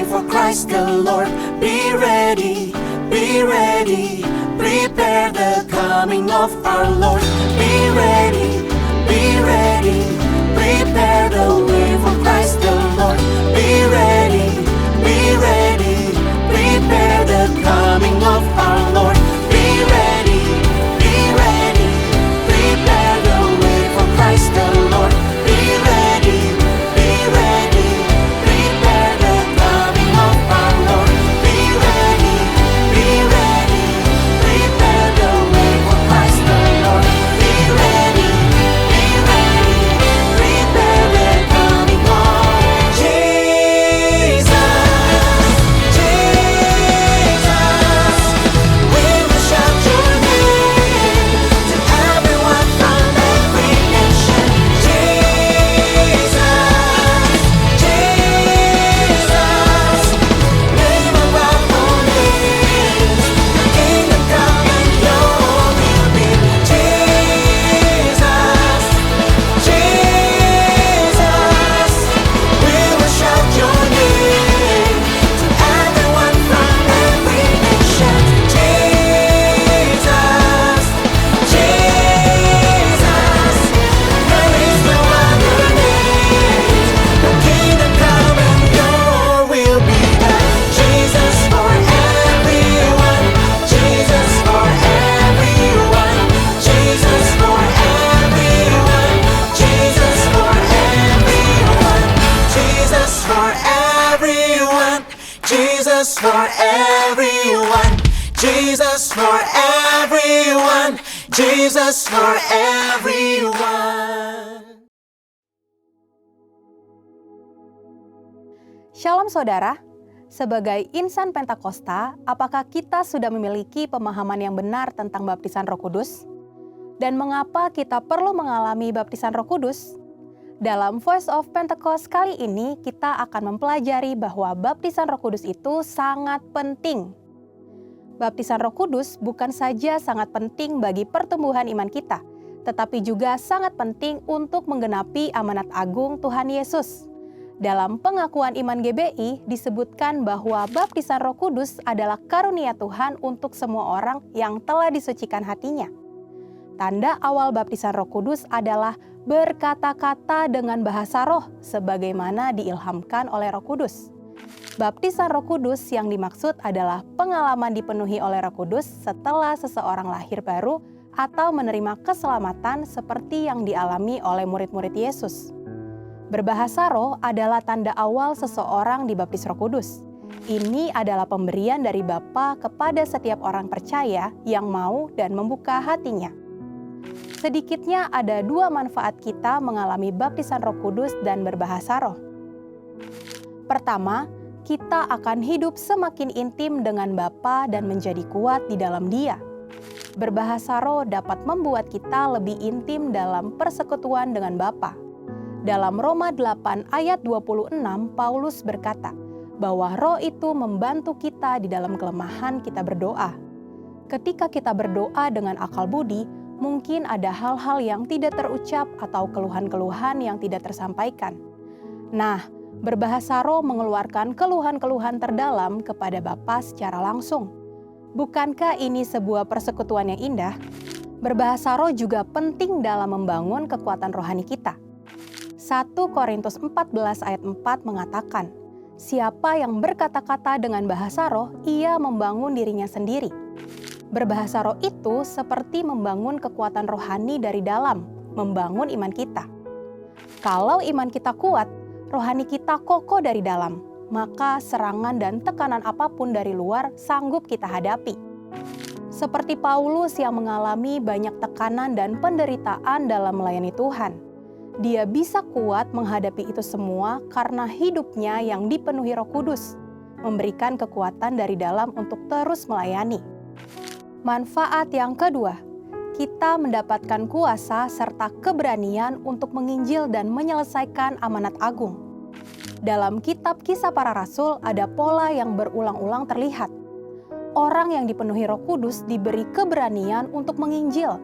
way for Christ the Lord. Be ready, prepare the coming of our Lord. Be ready, prepare the way for Christ the Lord. Be ready, prepare the coming of our Lord. Be ready, prepare the way for Christ the Lord. Be ready, prepare the coming of our Lord. Be ready, prepare the way for Christ the Lord. Be ready, prepare the coming of Jesus. We will shout your name to everyone from every nation. Jesus, name above all names. The kingdom come and your will be. Jesus, we will shout your name to everyone from every nation. Jesus, there is no other name. The kingdom come and your will be done. Jesus for everyone, Jesus for everyone, Jesus for everyone, Jesus for everyone, Jesus for everyone, Jesus for everyone, Jesus for everyone, Jesus for everyone. Shalom saudara, sebagai insan Pentakosta, apakah kita sudah memiliki pemahaman yang benar tentang baptisan Roh Kudus? Dan mengapa kita perlu mengalami baptisan Roh Kudus? Dalam Voice of Pentecost kali ini, kita akan mempelajari bahwa baptisan Roh Kudus itu sangat penting. Baptisan Roh Kudus bukan saja sangat penting bagi pertumbuhan iman kita, tetapi juga sangat penting untuk menggenapi amanat agung Tuhan Yesus. Dalam pengakuan iman GBI disebutkan bahwa baptisan Roh Kudus adalah karunia Tuhan untuk semua orang yang telah disucikan hatinya. Tanda awal baptisan Roh Kudus adalah berkata-kata dengan bahasa roh sebagaimana diilhamkan oleh Roh Kudus. Baptisan Roh Kudus yang dimaksud adalah pengalaman dipenuhi oleh Roh Kudus setelah seseorang lahir baru atau menerima keselamatan seperti yang dialami oleh murid-murid Yesus. Berbahasa roh adalah tanda awal seseorang dibaptis Roh Kudus. Ini adalah pemberian dari Bapa kepada setiap orang percaya yang mau dan membuka hatinya. Sedikitnya ada dua manfaat kita mengalami baptisan Roh Kudus dan berbahasa roh. Pertama, kita akan hidup semakin intim dengan Bapa dan menjadi kuat di dalam Dia. Berbahasa roh dapat membuat kita lebih intim dalam persekutuan dengan Bapa. Dalam Roma 8 ayat 26, Paulus berkata bahwa roh itu membantu kita di dalam kelemahan kita berdoa. Ketika kita berdoa dengan akal budi, mungkin ada hal-hal yang tidak terucap atau keluhan-keluhan yang tidak tersampaikan. Nah, berbahasa roh mengeluarkan keluhan-keluhan terdalam kepada Bapa secara langsung. Bukankah ini sebuah persekutuan yang indah? Berbahasa roh juga penting dalam membangun kekuatan rohani kita. 1 Korintus 14 ayat 4 mengatakan, siapa yang berkata-kata dengan bahasa roh, ia membangun dirinya sendiri. Berbahasa roh itu seperti membangun kekuatan rohani dari dalam, membangun iman kita. Kalau iman kita kuat, rohani kita kokoh dari dalam, maka serangan dan tekanan apapun dari luar sanggup kita hadapi. Seperti Paulus yang mengalami banyak tekanan dan penderitaan dalam melayani Tuhan. Dia bisa kuat menghadapi itu semua karena hidupnya yang dipenuhi Roh Kudus, memberikan kekuatan dari dalam untuk terus melayani. Manfaat yang kedua, kita mendapatkan kuasa serta keberanian untuk menginjil dan menyelesaikan amanat agung. Dalam kitab Kisah Para Rasul ada pola yang berulang-ulang terlihat. Orang yang dipenuhi Roh Kudus diberi keberanian untuk menginjil.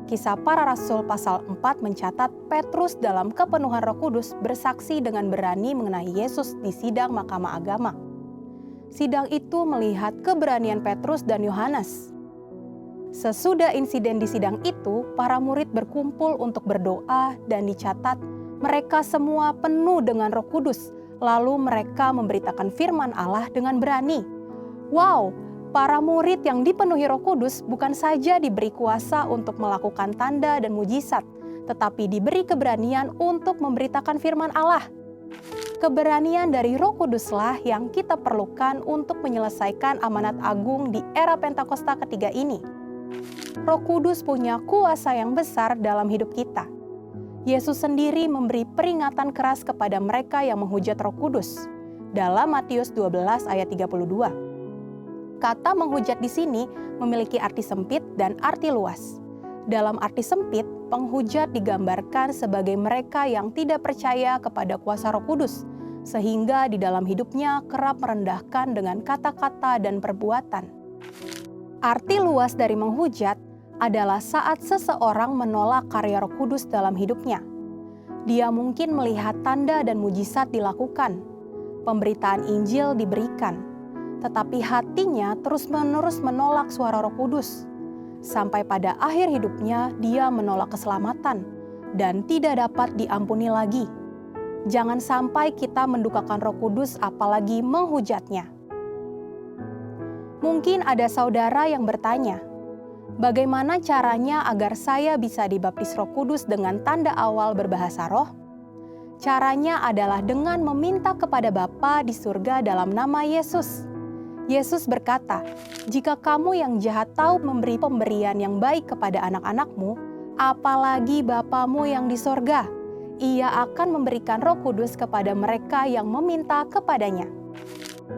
Kisah Para Rasul pasal 4 mencatat Petrus dalam kepenuhan Roh Kudus bersaksi dengan berani mengenai Yesus di sidang Mahkamah Agama. sidang itu melihat keberanian Petrus dan Yohanes. Sesudah insiden di sidang itu, para murid berkumpul untuk berdoa dan dicatat mereka semua penuh dengan Roh Kudus. Lalu mereka memberitakan firman Allah dengan berani. Wow, para murid yang dipenuhi Roh Kudus bukan saja diberi kuasa untuk melakukan tanda dan mujizat, tetapi diberi keberanian untuk memberitakan firman Allah. Keberanian dari Roh Kuduslah yang kita perlukan untuk menyelesaikan amanat agung di era Pentakosta ketiga ini. Roh Kudus punya kuasa yang besar dalam hidup kita. Yesus sendiri memberi peringatan keras kepada mereka yang menghujat Roh Kudus. Dalam Matius 12 ayat 32. Kata menghujat di sini memiliki arti sempit dan arti luas. Dalam arti sempit, penghujat digambarkan sebagai mereka yang tidak percaya kepada kuasa Roh Kudus, sehingga di dalam hidupnya kerap merendahkan dengan kata-kata dan perbuatan. Arti luas dari menghujat adalah saat seseorang menolak karya Roh Kudus dalam hidupnya. Dia mungkin melihat tanda dan mujizat dilakukan, pemberitaan Injil diberikan, tetapi hatinya terus-menerus menolak suara Roh Kudus. Sampai pada akhir hidupnya dia menolak keselamatan dan tidak dapat diampuni lagi. Jangan sampai kita mendukakan Roh Kudus apalagi menghujatnya. Mungkin ada saudara yang bertanya, bagaimana caranya agar saya bisa dibaptis Roh Kudus dengan tanda awal berbahasa roh? Caranya adalah dengan meminta kepada Bapa di surga dalam nama Yesus. Yesus berkata, jika kamu yang jahat tahu memberi pemberian yang baik kepada anak-anakmu, apalagi Bapamu yang di sorga, Ia akan memberikan Roh Kudus kepada mereka yang meminta kepadanya.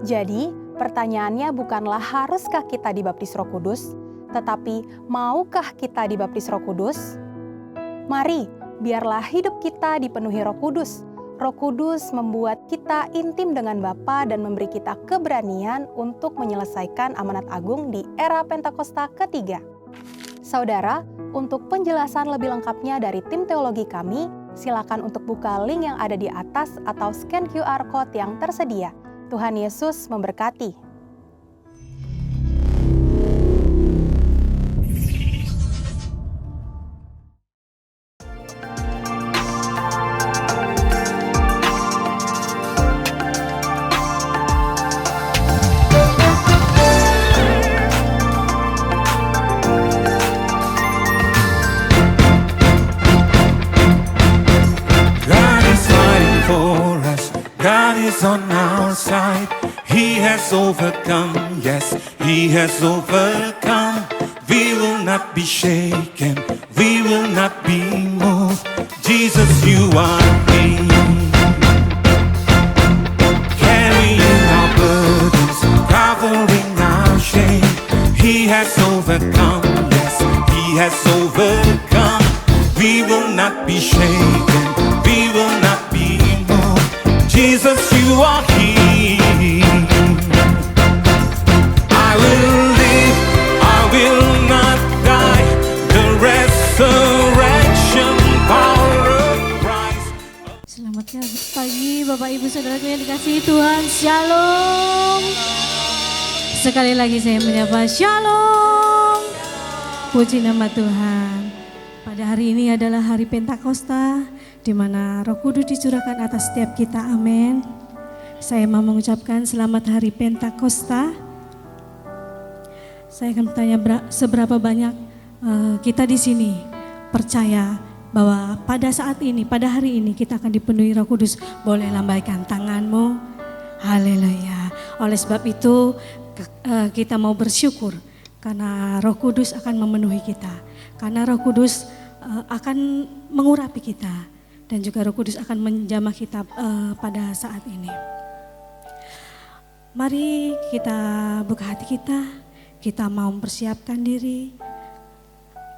Jadi, pertanyaannya bukanlah haruskah kita dibaptis Roh Kudus, tetapi maukah kita dibaptis Roh Kudus? Mari, biarlah hidup kita dipenuhi Roh Kudus. Roh Kudus membuat kita intim dengan Bapa dan memberi kita keberanian untuk menyelesaikan amanat agung di era Pentakosta ketiga. Saudara, untuk penjelasan lebih lengkapnya dari tim teologi kami, silakan untuk buka link yang ada di atas atau scan QR Code yang tersedia. Tuhan Yesus memberkati. God is fighting for us. God is on our side. He has overcome. Yes, He has overcome. We will not be shaken. We will not be moved. Jesus, you are King. Carrying our burdens, covering our shame. He has overcome. Yes, He has overcome. We will not be shaken. We will not be moved. Jesus, you are King. I will live, I will not die. The resurrection power of Christ. Selamat pagi Bapak Ibu Saudaraku yang dikasihi Tuhan. Shalom. Sekali lagi saya menyapa Shalom. Puji nama Tuhan. Pada hari ini adalah hari Pentakosta, di mana Roh Kudus dicurahkan atas setiap kita. Amin. Saya mau mengucapkan selamat hari Pentakosta. Saya akan bertanya seberapa banyak kita di sini percaya bahwa pada saat ini, pada hari ini kita akan dipenuhi Roh Kudus. Boleh lambaikan tanganmu. Haleluya. Oleh sebab itu kita mau bersyukur karena Roh Kudus akan memenuhi kita. Karena Roh Kudus akan mengurapi kita dan juga Roh Kudus akan menjamah kita pada saat ini. Mari kita buka hati kita mau mempersiapkan diri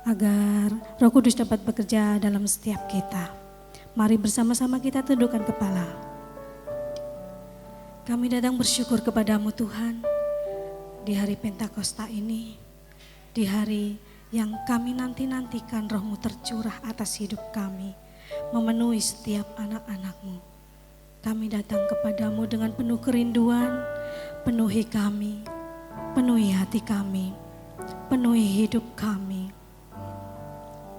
agar Roh Kudus dapat bekerja dalam setiap kita. Mari bersama-sama kita tundukkan kepala. Kami datang bersyukur kepadamu Tuhan di hari Pentakosta ini, di hari yang kami nanti-nantikan Roh-Mu tercurah atas hidup kami, memenuhi setiap anak-anak-Mu. kami datang kepadamu dengan penuh kerinduan. Penuhi kami, penuhi hati kami, penuhi hidup kami.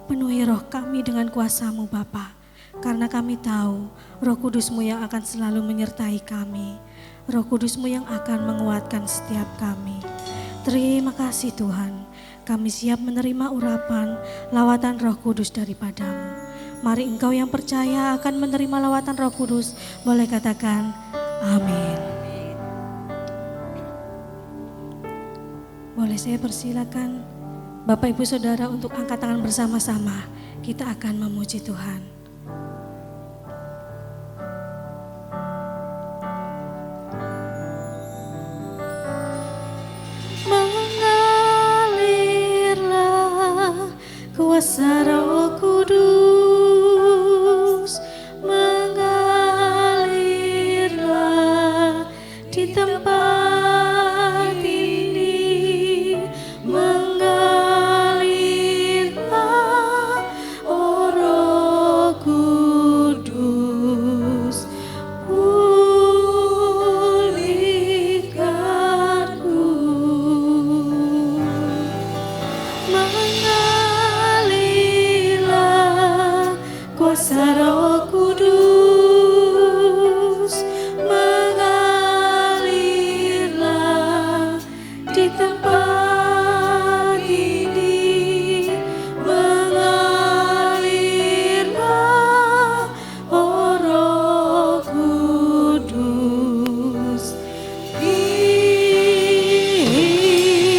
Penuhi roh kami dengan kuasa-Mu Bapa, karena kami tahu Roh Kudus-Mu yang akan selalu menyertai kami. Roh Kudus-Mu yang akan menguatkan setiap kami. Terima kasih Tuhan, kami siap menerima urapan lawatan Roh Kudus daripada-Mu. Mari engkau yang percaya akan menerima lawatan Roh Kudus, boleh katakan amin. Boleh saya persilakan Bapak Ibu Saudara untuk angkat tangan bersama-sama. Kita akan memuji Tuhan. Mengalirlah kuasa Roh Kudus, mengalirlah di tempat ini, mengalirlah oh Roh Kudus, pulihkanku. Mengalirlah kuasa Roh Kudus, mengalirlah di tempat ini, mengalirlah oh Roh Kudus di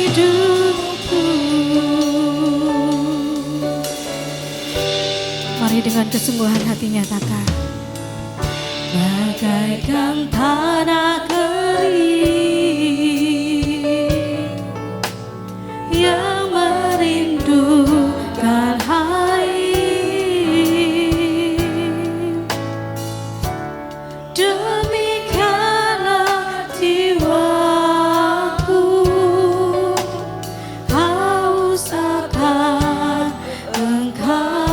hidupku. Mari dengan kesungguhan hati nyatakan. Bagaikan tanah kering yang merindukan air, demikianlah jiwaku haus akan Engkau.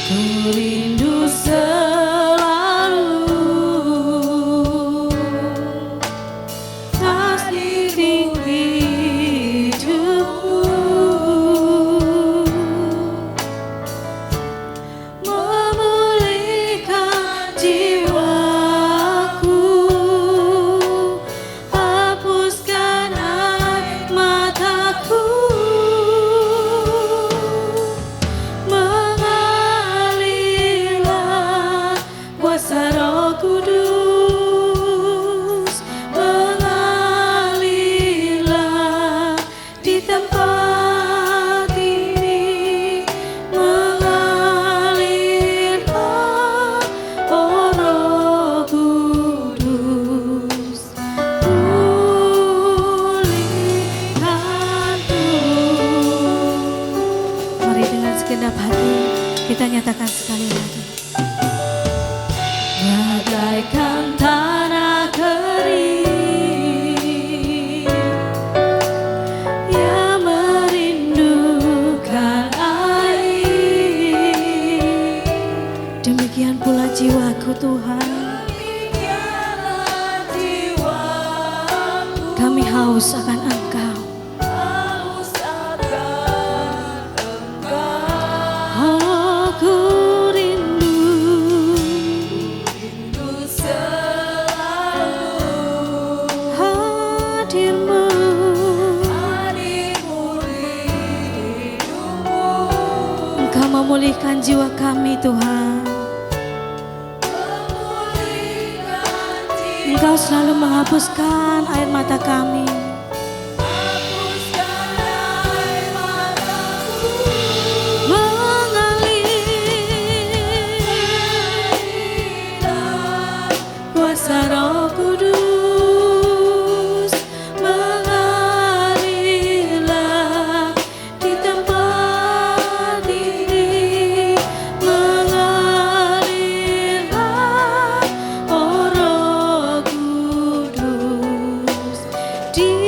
Ku rindu selalu tasbih hidupmu, memulihkan jiwaku, hapuskan air mataku. Mengalirlah kuasa Roh Kudus, mengalirlah di tempat ini, mengalirlah oh Roh Kudus, pulihkanku. Mari dengan segenap hati kita nyatakan sekali lagi. Bagaikan tanah kering yang merindukan air, demikian pula jiwaku Tuhan. Kami haus akan Engkau. Aku rindu hadir-Mu. Engkau memulihkan jiwa kami Tuhan. Engkau selalu menghapuskan air mata kami. Mengalirlah kuasa Roh Kudus, mengalirlah di tempat ini, mengalirlah oh Roh Kudus di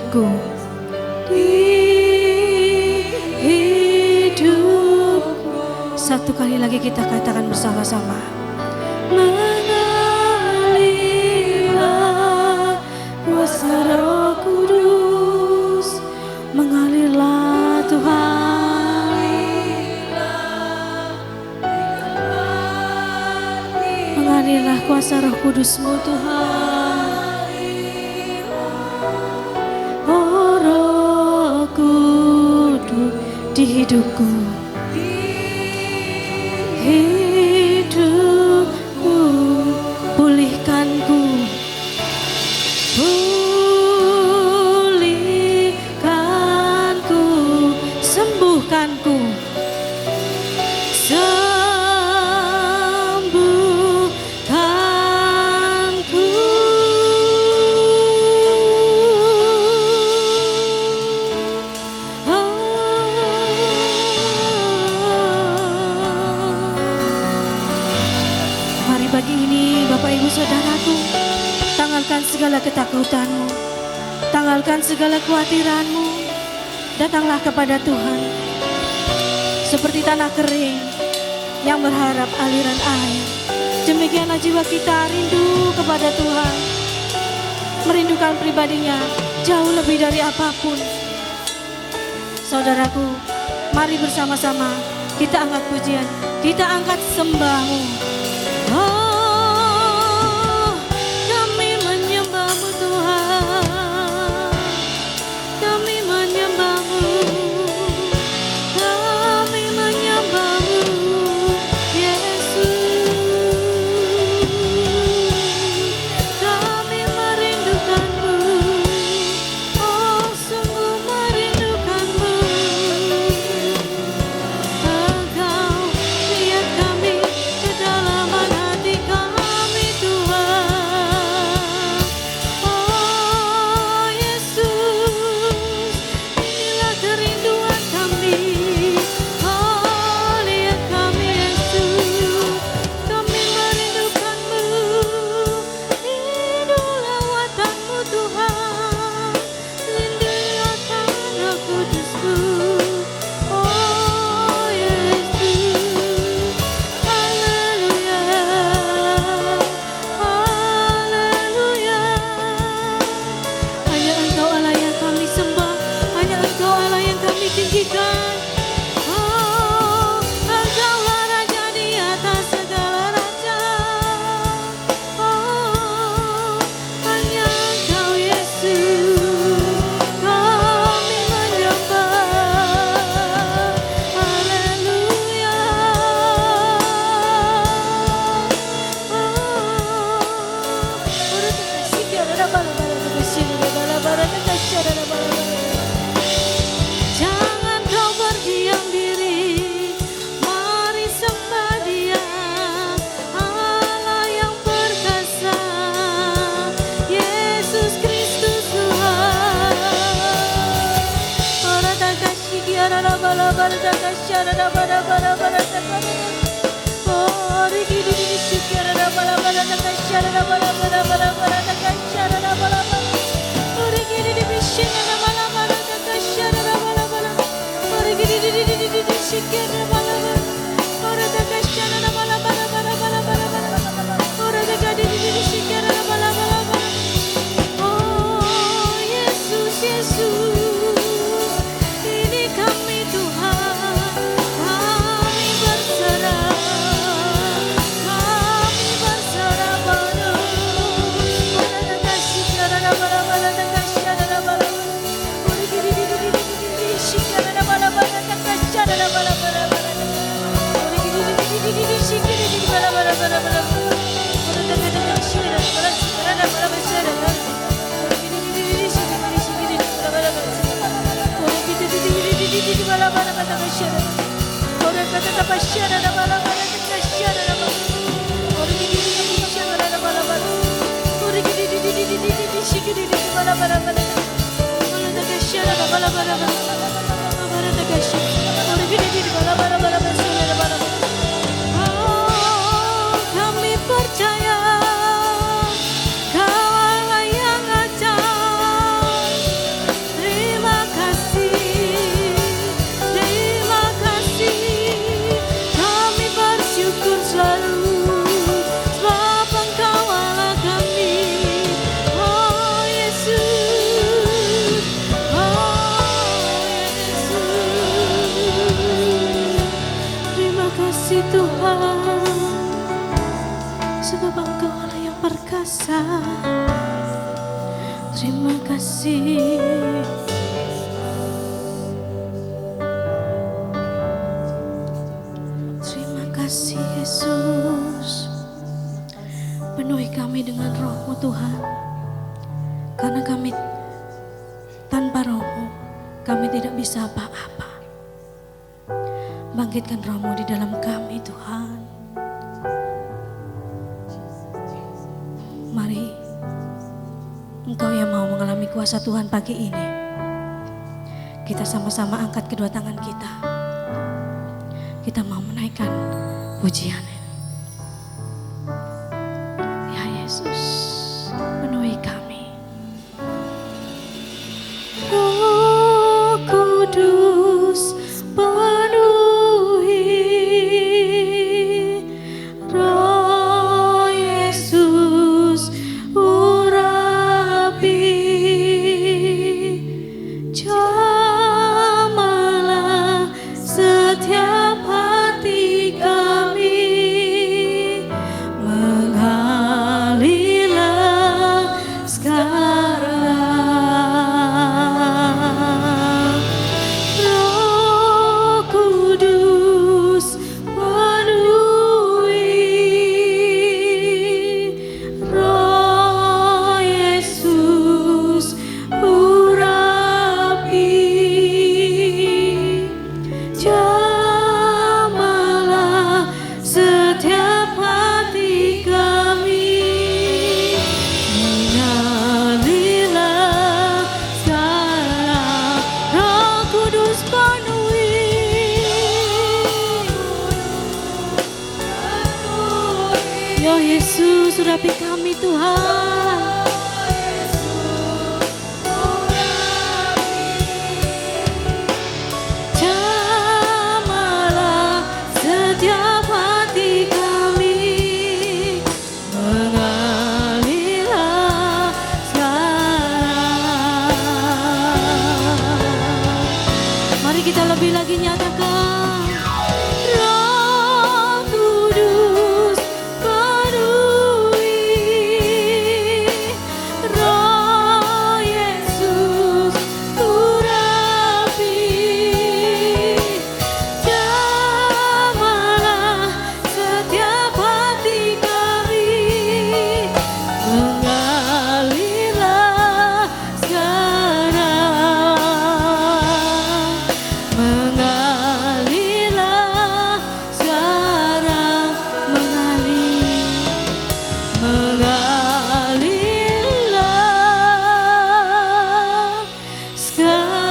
hidupku, di hidupku. Satu kali lagi kita katakan bersama-sama. Mengalirlah kuasa Roh Kudus, mengalirlah Tuhan, mengalirlah kuasa Roh Kudus-Mu Tuhan. Oh Roh Kudus di hidupku, hidupku, pulihkanku, pulihkanku, sembuhkanku, sembuhkanku. Mari pagi ini Bapak Ibu Saudaraku, tanggalkan segala ketakutanmu, tanggalkan segala kekhawatiranmu, datanglah kepada Tuhan. Seperti tanah kering yang berharap aliran air, demikianlah jiwa kita rindu kepada Tuhan, merindukan pribadinya jauh lebih dari apapun. Saudaraku, mari bersama-sama kita angkat pujian, kita angkat sembahmu. Oh, kami menyembahmu Tuhan, kami menyembahmu, kami menyembahmu Yesus, kami merindukanmu, oh sungguh merindukanmu. Engkau lihat kami kedalaman hati kami Tuhan. Oh Yesus, inilah kerinduan kami. Oh lihat kami Yesus, kami merindukanmu. Rindu lawatanmu Tuhan, rindu akan Roh Kudus-Mu. Oh Yesus, haleluya, haleluya. Hanya Engkau Allah yang kami sembah, hanya Engkau Allah yang kami tinggikan. Oh, Engkaulah Raja di atas segala raja. Oh, hanya Engkau Yesus, kami menyembah. Haleluya. Jangan kau berdiam diri, mari sembah Dia, Allah yang perkasa, Yesus Kristus Tuhan. Ora takasih kiara la bala bala takasih la bala bala bala takasih. Oh rigi rigi sikiara la bala bala takasih la bala bala bala bala takasih la bala bala. Oh rigi rigi bishin la bala bala takasih la bala bala. Oh rigi rigi rigi sikiara bala bala. Oh takasih la bala bala bala bala bala bala. Oh rigi rigi sikiara la bala bala bala. Oh Yesus Yesus, ini kami Tuhan, kami berserah penuh. Pada kasih karena bala-bala kasih karena bala-bala. Ori giri karena bala-bala kasih karena bala-bala. Ori giri bala-bala bala-bala. Ori kasih karena bala-bala. Kami percaya Kau Allah yang ajaib. sebab Engkau Allah yang perkasa. Terima kasih. Terima kasih Yesus. Penuhi kami dengan Roh-Mu Tuhan. Karena kami tanpa Roh-Mu, kami tidak bisa apa-apa. Bangkitkan Roh-Mu di dalam kami Tuhan. Mari Engkau yang mau mengalami kuasa Tuhan pagi ini, kita sama-sama angkat kedua tangan kita. Kita mau menaikkan pujian. Ya Yesus, penuhi kami. Roh Kudus penuhi, Roh Yesus urapi, jamalah setiap hati kami, mengalirlah sekarang. Roh Kudus penuhi, Roh Yesus urapi, jamalah setiap hati kami, mengalirlah sekarang. Roh Kudus penuhi, ya Yesus urapi kami Tuhan. Jamalah setiap hati kami, mengalirlah sekarang. Mari kita lebih lagi nyatakan. Roh Kudus penuhi, Roh Yesus urapi, jamalah setiap hati kami, mengalirlah sekarang, mengalirlah sekarang, mengalirlah sekarang.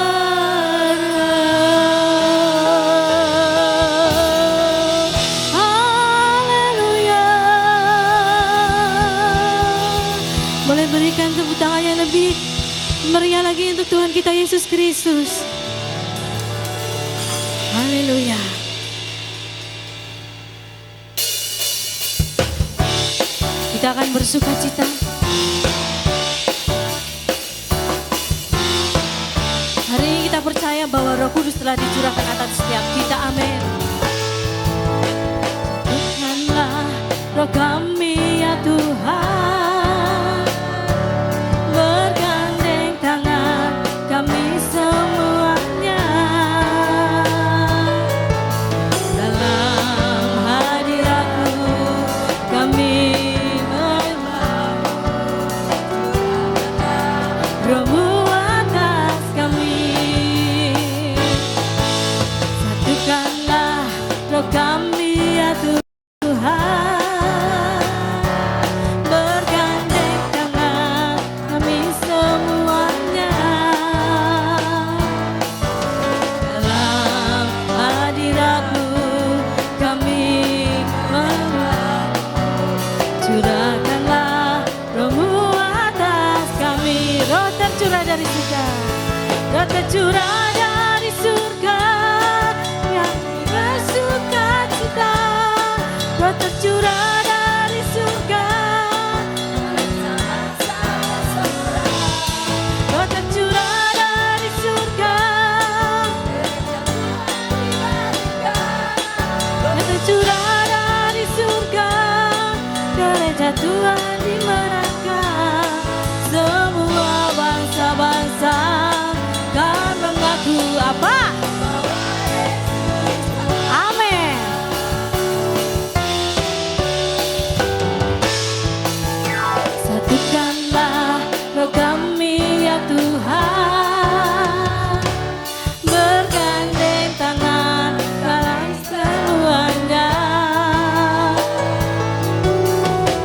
Haleluya. Boleh berikan tepuk tangan yang lebih meriah lagi untuk Tuhan kita Yesus Kristus. Haleluya. Kita akan bersuka cita. Hari ini kita percaya bahwa Roh Kudus telah dicurahkan atas setiap kita. Amin. Tuhanlah Roh kami ya Tuhan, bergandeng tangan kami semuanya, dalam hadirat-Mu kami menyembah, Roh-Mu atas kami. Satukanlah roh kami ya Tuhan, bergandeng tangan kami semuanya, dalam hadirat-Mu kami menyembah, curahkanlah Roh-Mu atas kami. Roh tercurah dari surga, Roh tercurah dari surga, yang bersuka cita. Roh tercurah dari surga, Roh tercurah dari surga, Roh tercurah dari surga, gereja Tuhan dimenangkan. Semua bangsa-bangsa kan mengaku apa? Amin. Satukanlah roh kami ya Tuhan, bergandeng tangan dalam semuanya.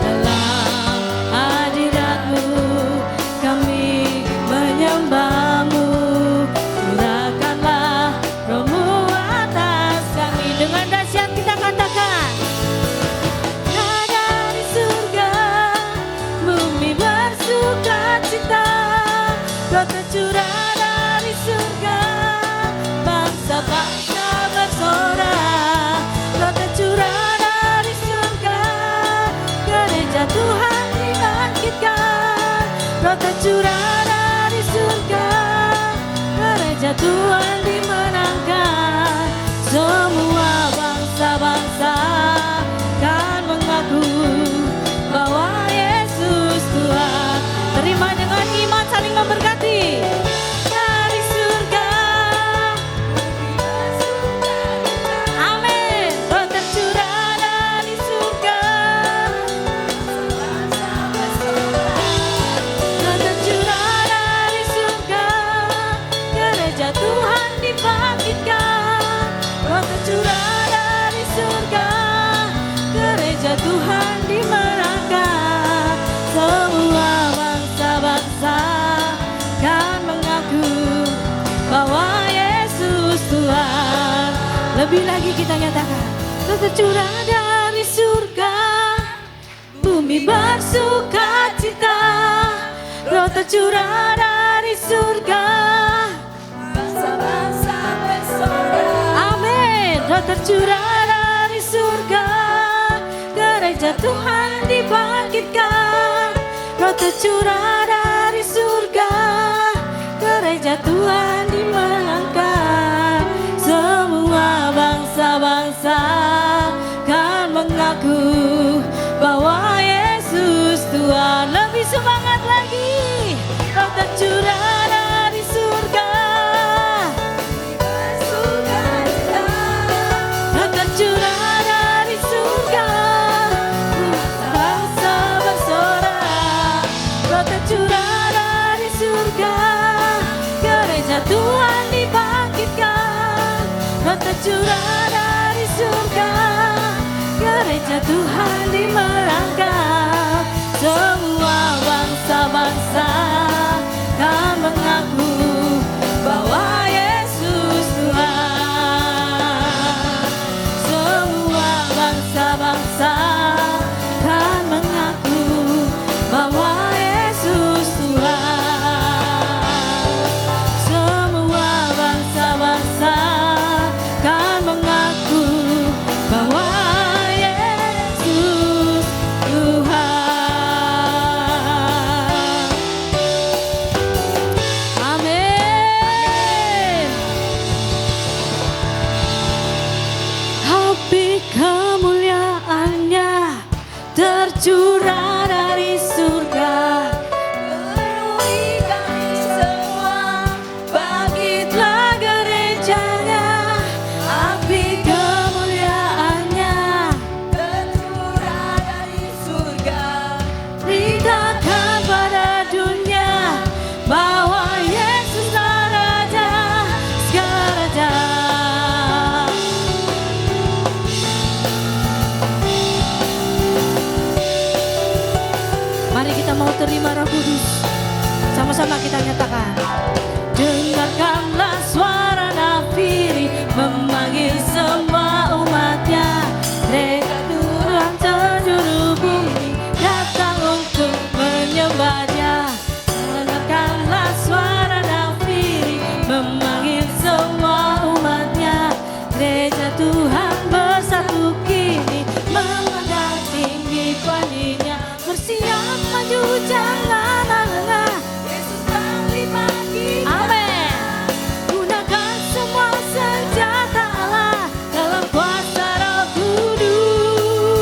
Dalam hadirat-Mu kami menyembah-Mu, curahkanlah roh-Mu atas kami. Dengan dahsyat kita katakan, nah dari surga bumi bersukacita, roh tercurah dari surga, bangsa-bangsa bersorak. Roh tercurah dari surga, gereja Tuhan dibangkitkan. Roh tercurah dari surga, gereja Tuhan dimenangkan. Semua bangsa-bangsa kan mengaku bahwa Yesus Tuhan. Terima dengan iman, saling memberkati. Dari surga, amin. Roh tercurah dari surga, roh tercurah dari surga, gereja Tuhan dibangkitkan. Roh tercurah dari surga, gereja Tuhan dimenangkan. Semua bangsa-bangsa kan mengaku bahwa Yesus Tuhan. Lebih lagi kita nyatakan, roh tercurah dari surga, bumi bersukacita. Roh tercurah dari surga, bangsa-bangsa bersorak. Amin. Roh tercurah dari surga, gereja Tuhan dibangkitkan. Roh tercurah dari surga, gereja Tuhan dimenangkan. Semua bangsa-bangsa kan mengaku bahwa Yesus Tuhan. Lebih semangat lagi. Roh tercurah dari surga, roh tercurah dari surga, bangsa bersorak. Roh tercurah dari surga, gereja Tuhan dibangkitkan. Roh tercurah dari surga, gereja Tuhan dimenangkan. Semua bangsa-bangsa kan mengaku bahwa Yesus Tuhan. Semua bangsa-bangsa kan mengaku bahwa Yesus Tuhan. Semua bangsa-bangsa kan mengaku bahwa Yesus Tuhan. Amin. Habis kemuliaannya tercurah dari surga, penuhi kami semua, bangkitlah gerejanya. Api kemuliaannya tercurah dari surga, beritakan pada dunia bahwa Yesuslah Raja segala raja. Mari kita mau terima Roh Kudus. Sama-sama kita nyatakan. Dengarkanlah suara nafiri memanggil semua umatnya. Mereka Tuhan seluruh bumi datang untuk menyembah-Nya. Dengarkanlah suara nafiri memanggil semua umatnya. Gereja Tuhan bersatu kini memandang tinggi paninya. Bersiap maju jangan lengah, Yesus bangkit pagi. Amin. Gunakan semua senjata Allah dalam kuasa Roh Kudus.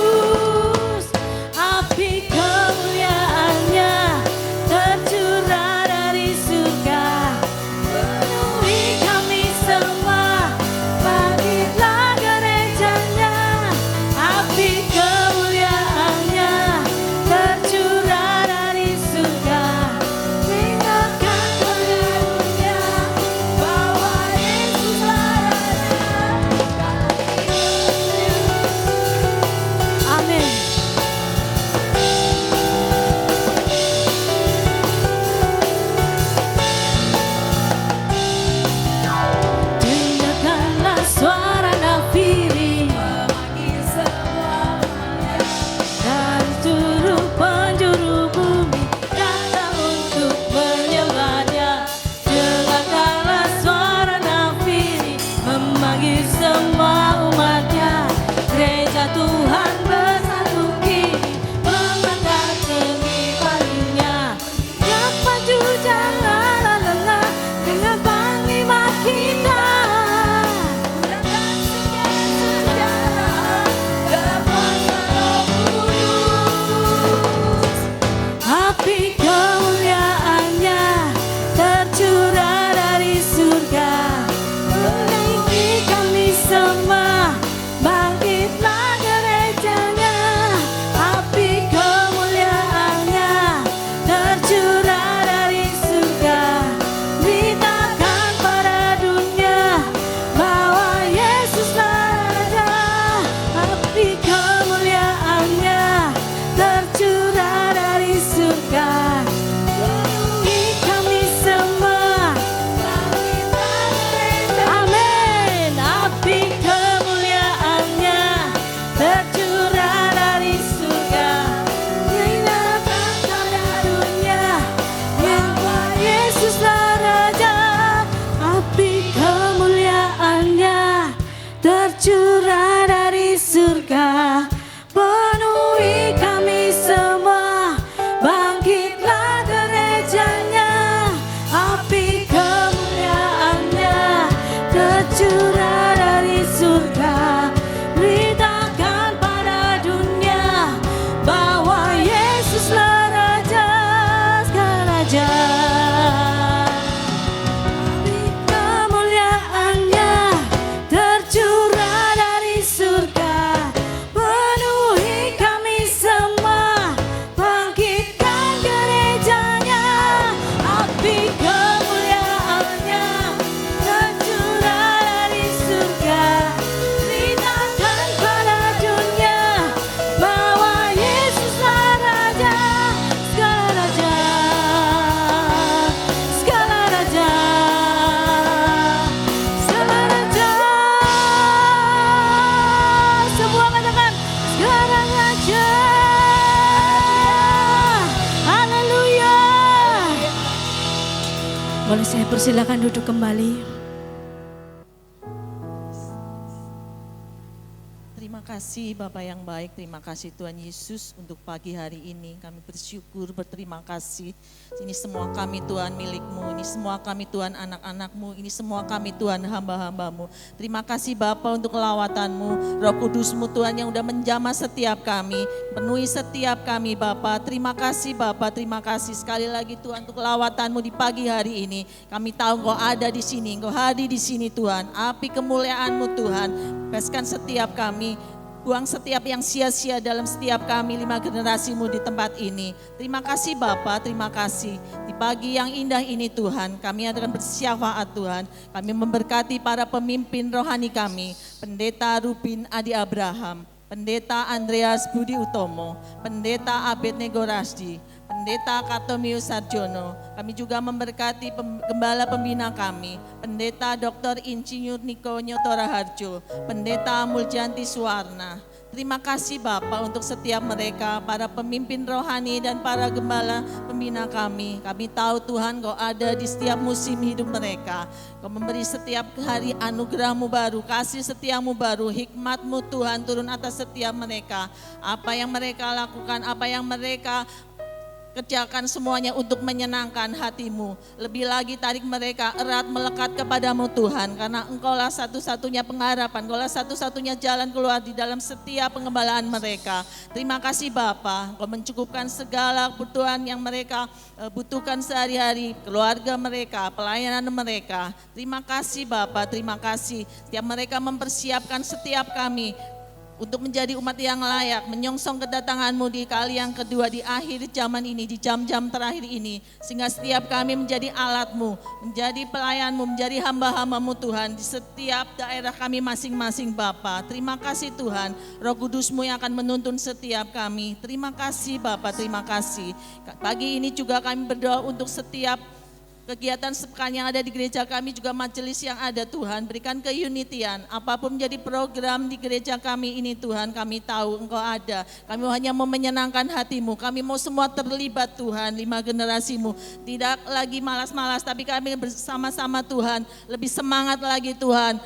Boleh saya persilakan duduk kembali. Terima kasih Bapak yang baik, terima kasih Tuhan Yesus untuk pagi hari ini. Kami bersyukur, berterima kasih. Ini semua kami Tuhan milik-Mu, ini semua kami Tuhan anak-anak-Mu, ini semua kami Tuhan hamba-hamba-Mu. Terima kasih Bapak untuk kelawatan-Mu, Roh Kudus-Mu Tuhan yang udah menjamah setiap kami, penuhi setiap kami Bapak. Terima kasih Bapak, terima kasih sekali lagi Tuhan untuk kelawatan-Mu di pagi hari ini. Kami tahu Engkau ada di sini, Engkau hadir di sini Tuhan. Api kemuliaan-Mu Tuhan, bebaskan setiap kami. Buang setiap yang sia-sia dalam setiap kami 5 generasi-Mu di tempat ini. Terima kasih Bapa, terima kasih. Di pagi yang indah ini Tuhan, kami akan bersyafaat Tuhan. Kami memberkati para pemimpin rohani kami, Pendeta Rubin Adi Abraham, Pendeta Andreas Budi Utomo, Pendeta Abednego Rasdi, Pendeta Katomius Sarjono. Kami juga memberkati gembala pembina kami, Pendeta Dr. Insinyur Niko Nyotora Harjo, Pendeta Muljanti Suwarna. Terima kasih Bapak untuk setiap mereka, para pemimpin rohani dan para gembala pembina kami. Kami tahu Tuhan Kau ada di setiap musim hidup mereka. Kau memberi setiap hari anugerah-Mu baru, kasih setia-Mu baru, hikmat-Mu Tuhan turun atas setiap mereka. Apa yang mereka lakukan, apa yang mereka kerjakan semuanya untuk menyenangkan hati-Mu. Lebih lagi tarik mereka erat melekat kepadamu Tuhan. Karena Engkaulah satu-satunya pengharapan. Engkaulah satu-satunya jalan keluar di dalam setiap pengembalaan mereka. Terima kasih Bapa. Engkau mencukupkan segala kebutuhan yang mereka butuhkan sehari-hari. Keluarga mereka, pelayanan mereka. Terima kasih Bapa, terima kasih. Setiap mereka mempersiapkan setiap kami untuk menjadi umat yang layak, menyongsong kedatangan-Mu di kali yang kedua di akhir zaman ini, di jam-jam terakhir ini. Sehingga setiap kami menjadi alat-Mu, menjadi pelayan-Mu, menjadi hamba-hamba-Mu Tuhan di setiap daerah kami masing-masing Bapa. Terima kasih Tuhan, Roh Kudus-Mu yang akan menuntun setiap kami. Terima kasih Bapa, terima kasih. Pagi ini juga kami berdoa untuk setiap kegiatan sepekan yang ada di gereja kami, juga majelis yang ada Tuhan, berikan keunitian. Apapun menjadi program di gereja kami ini Tuhan, kami tahu Engkau ada. Kami hanya mau menyenangkan hati-Mu, kami mau semua terlibat Tuhan, 5 generasi-Mu. Tidak lagi malas-malas, tapi kami bersama-sama Tuhan, lebih semangat lagi Tuhan.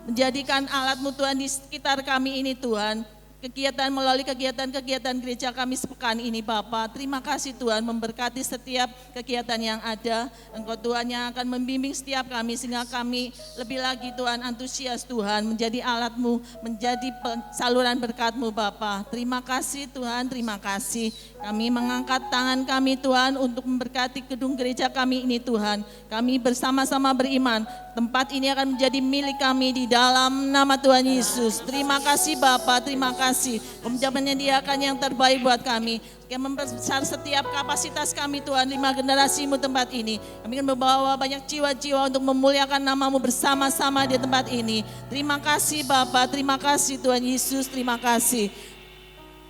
Menjadikan alat-Mu Tuhan di sekitar kami ini Tuhan. Kegiatan melalui kegiatan-kegiatan gereja kami sepekan ini Bapa. Terima kasih Tuhan memberkati setiap kegiatan yang ada. Engkau Tuhan yang akan membimbing setiap kami sehingga kami lebih lagi Tuhan antusias Tuhan menjadi alat-Mu, menjadi saluran berkat-Mu Bapa. Terima kasih Tuhan, terima kasih. Kami mengangkat tangan kami Tuhan untuk memberkati gedung gereja kami ini Tuhan. Kami bersama-sama beriman tempat ini akan menjadi milik kami di dalam nama Tuhan Yesus. Terima kasih Bapa, terima kasih. Kau menyediakan yang terbaik buat kami. Yang membesar setiap kapasitas kami Tuhan, 5 generasi-Mu tempat ini. Kami akan membawa banyak jiwa-jiwa untuk memuliakan nama-Mu bersama-sama di tempat ini. Terima kasih Bapa, terima kasih Tuhan Yesus, terima kasih.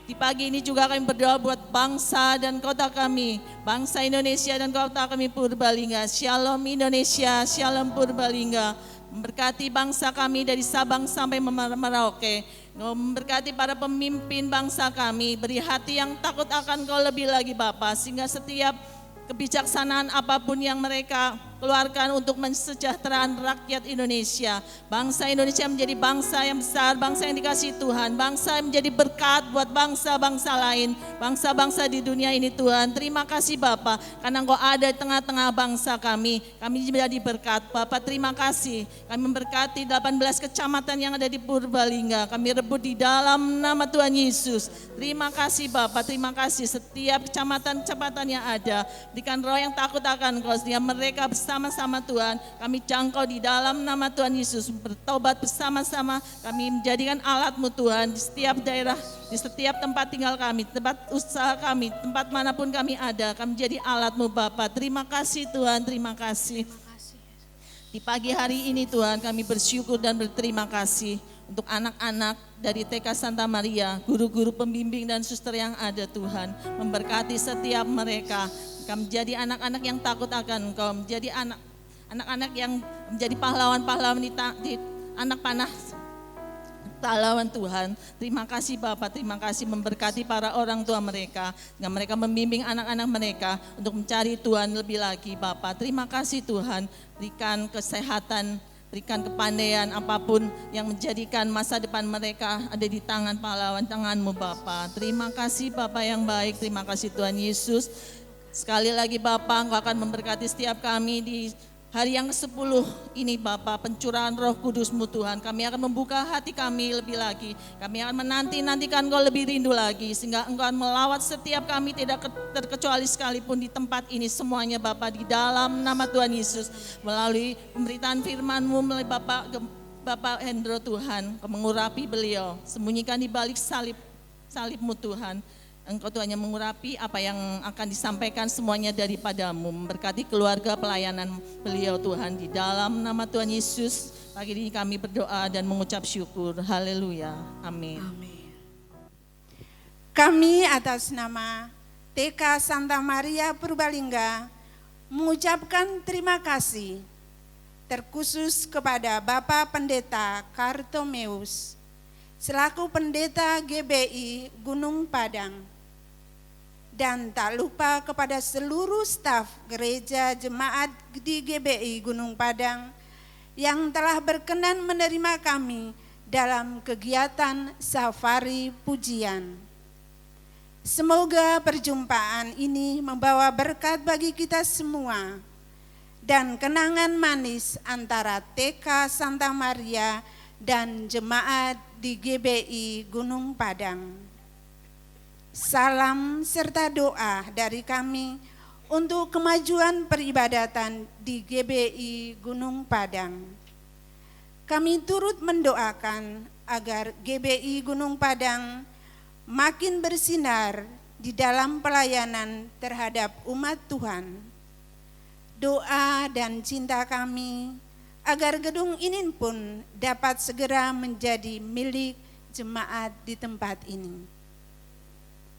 Di pagi ini juga kami berdoa buat bangsa dan kota kami, bangsa Indonesia dan kota kami Purbalingga. Shalom Indonesia, Shalom Purbalingga. Memberkati bangsa kami dari Sabang sampai Merauke. Memberkati para pemimpin bangsa kami, beri hati yang takut akan Kau lebih lagi Bapa, sehingga setiap kebijaksanaan apapun yang mereka keluarkan untuk mensejahteraan rakyat Indonesia. Bangsa Indonesia menjadi bangsa yang besar, bangsa yang dikasihi Tuhan, bangsa yang menjadi berkat buat bangsa-bangsa lain, bangsa-bangsa di dunia ini Tuhan. Terima kasih Bapa, karena Engkau ada di tengah-tengah bangsa kami menjadi berkat. Bapa terima kasih, kami memberkati 18 kecamatan yang ada di Purbalingga, kami rebut di dalam nama Tuhan Yesus. Terima kasih Bapa, terima kasih setiap kecamatan-kecamatan yang ada, berikan roh yang takut akan Engkau, sehingga mereka bersama-sama Tuhan, kami jangkau di dalam nama Tuhan Yesus, bertobat bersama-sama, kami menjadikan alat-Mu Tuhan di setiap daerah, di setiap tempat tinggal kami, tempat usaha kami, tempat manapun kami ada, kami menjadi alat-Mu Bapa. Terima kasih Tuhan, terima kasih. Di pagi hari ini Tuhan kami bersyukur dan berterima kasih untuk anak-anak dari TK Santa Maria, guru-guru pembimbing dan suster yang ada Tuhan, memberkati setiap mereka. Kami menjadi anak-anak yang takut akan Engkau, menjadi anak-anak yang menjadi pahlawan-pahlawan di anak panah pahlawan Tuhan. Terima kasih Bapak, terima kasih memberkati para orang tua mereka, dengan mereka membimbing anak-anak mereka untuk mencari Tuhan lebih lagi Bapak. Terima kasih Tuhan, berikan kesehatan, berikan kepandaian apapun yang menjadikan masa depan mereka ada di tangan pahlawan tangan-Mu Bapak. Terima kasih Bapak yang baik, terima kasih Tuhan Yesus. Sekali lagi Bapak, Engkau akan memberkati setiap kami di hari yang ke-10 ini Bapak, pencurahan Roh Kudus-Mu Tuhan. Kami akan membuka hati kami lebih lagi. Kami akan menanti-nantikan Engkau lebih rindu lagi. Sehingga Engkau akan melawat setiap kami tidak terkecuali sekalipun di tempat ini. Semuanya Bapak di dalam nama Tuhan Yesus. Melalui pemberitaan firman-Mu melalui Bapak Hendro Tuhan. Engkau mengurapi beliau. Sembunyikan di balik salib-Mu Tuhan. Engkau Tuhan yang mengurapi apa yang akan disampaikan semuanya daripada-Mu. Memberkati keluarga pelayanan beliau Tuhan. Di dalam nama Tuhan Yesus, pagi ini kami berdoa dan mengucap syukur. Haleluya. Amin. Kami atas nama TK Santa Maria Purbalingga mengucapkan terima kasih terkhusus kepada Bapak Pendeta Kartomeus selaku Pendeta GBI Gunung Padang. Dan tak lupa kepada seluruh staf gereja jemaat di GBI Gunung Padang yang telah berkenan menerima kami dalam kegiatan safari pujian. Semoga perjumpaan ini membawa berkat bagi kita semua dan kenangan manis antara TK Santa Maria dan jemaat di GBI Gunung Padang. Salam serta doa dari kami untuk kemajuan peribadatan di GBI Gunung Padang. Kami turut mendoakan agar GBI Gunung Padang makin bersinar di dalam pelayanan terhadap umat Tuhan. Doa dan cinta kami agar gedung ini pun dapat segera menjadi milik jemaat di tempat ini.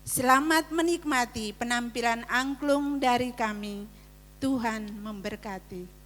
Selamat menikmati penampilan angklung dari kami. Tuhan memberkati.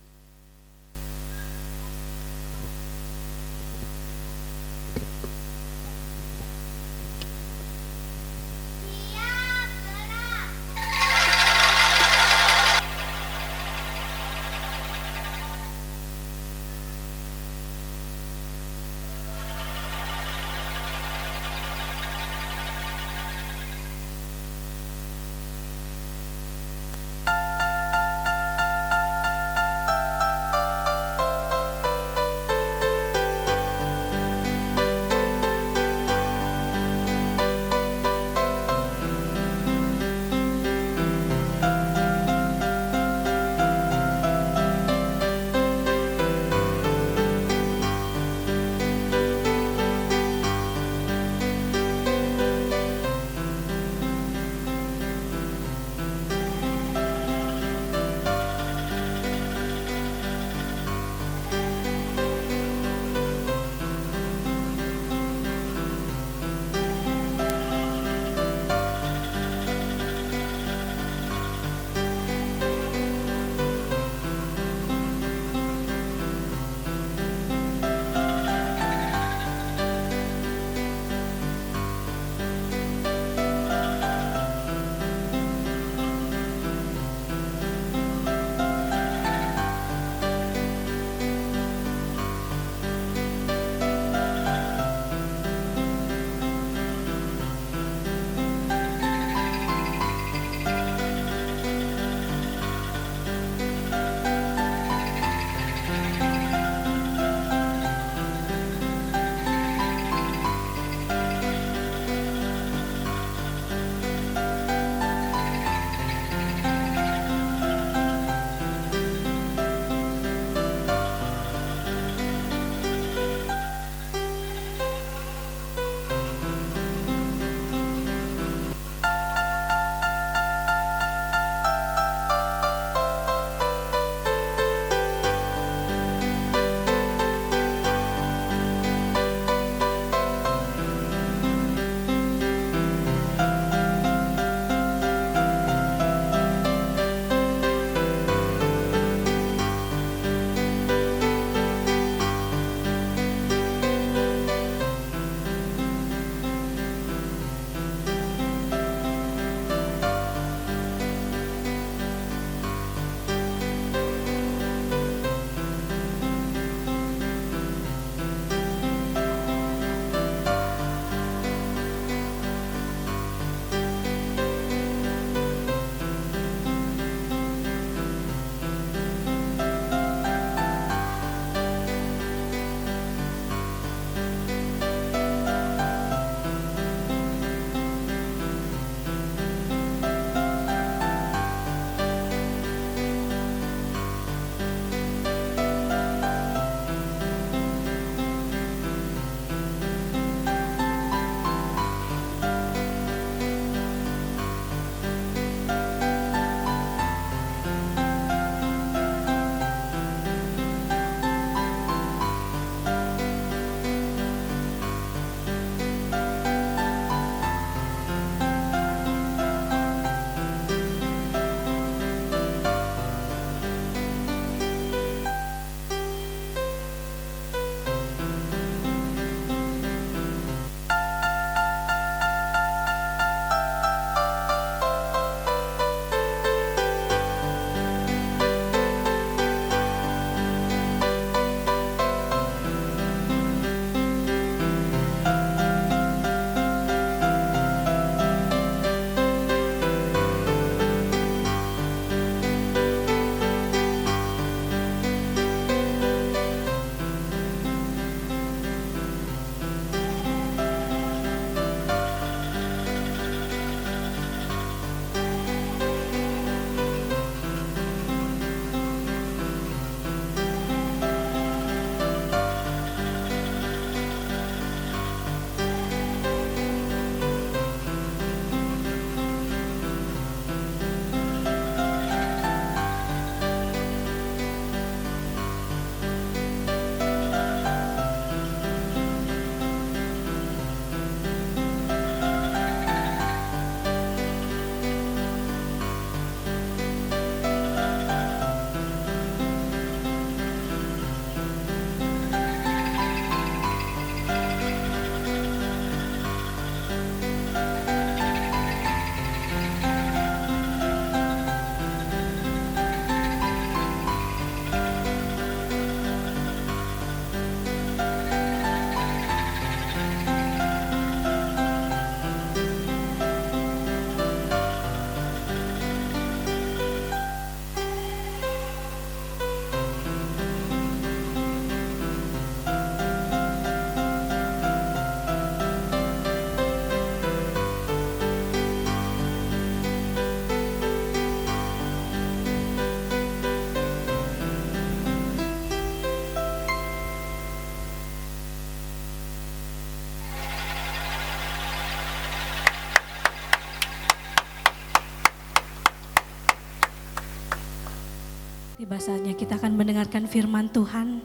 Tiba saatnya kita akan mendengarkan firman Tuhan.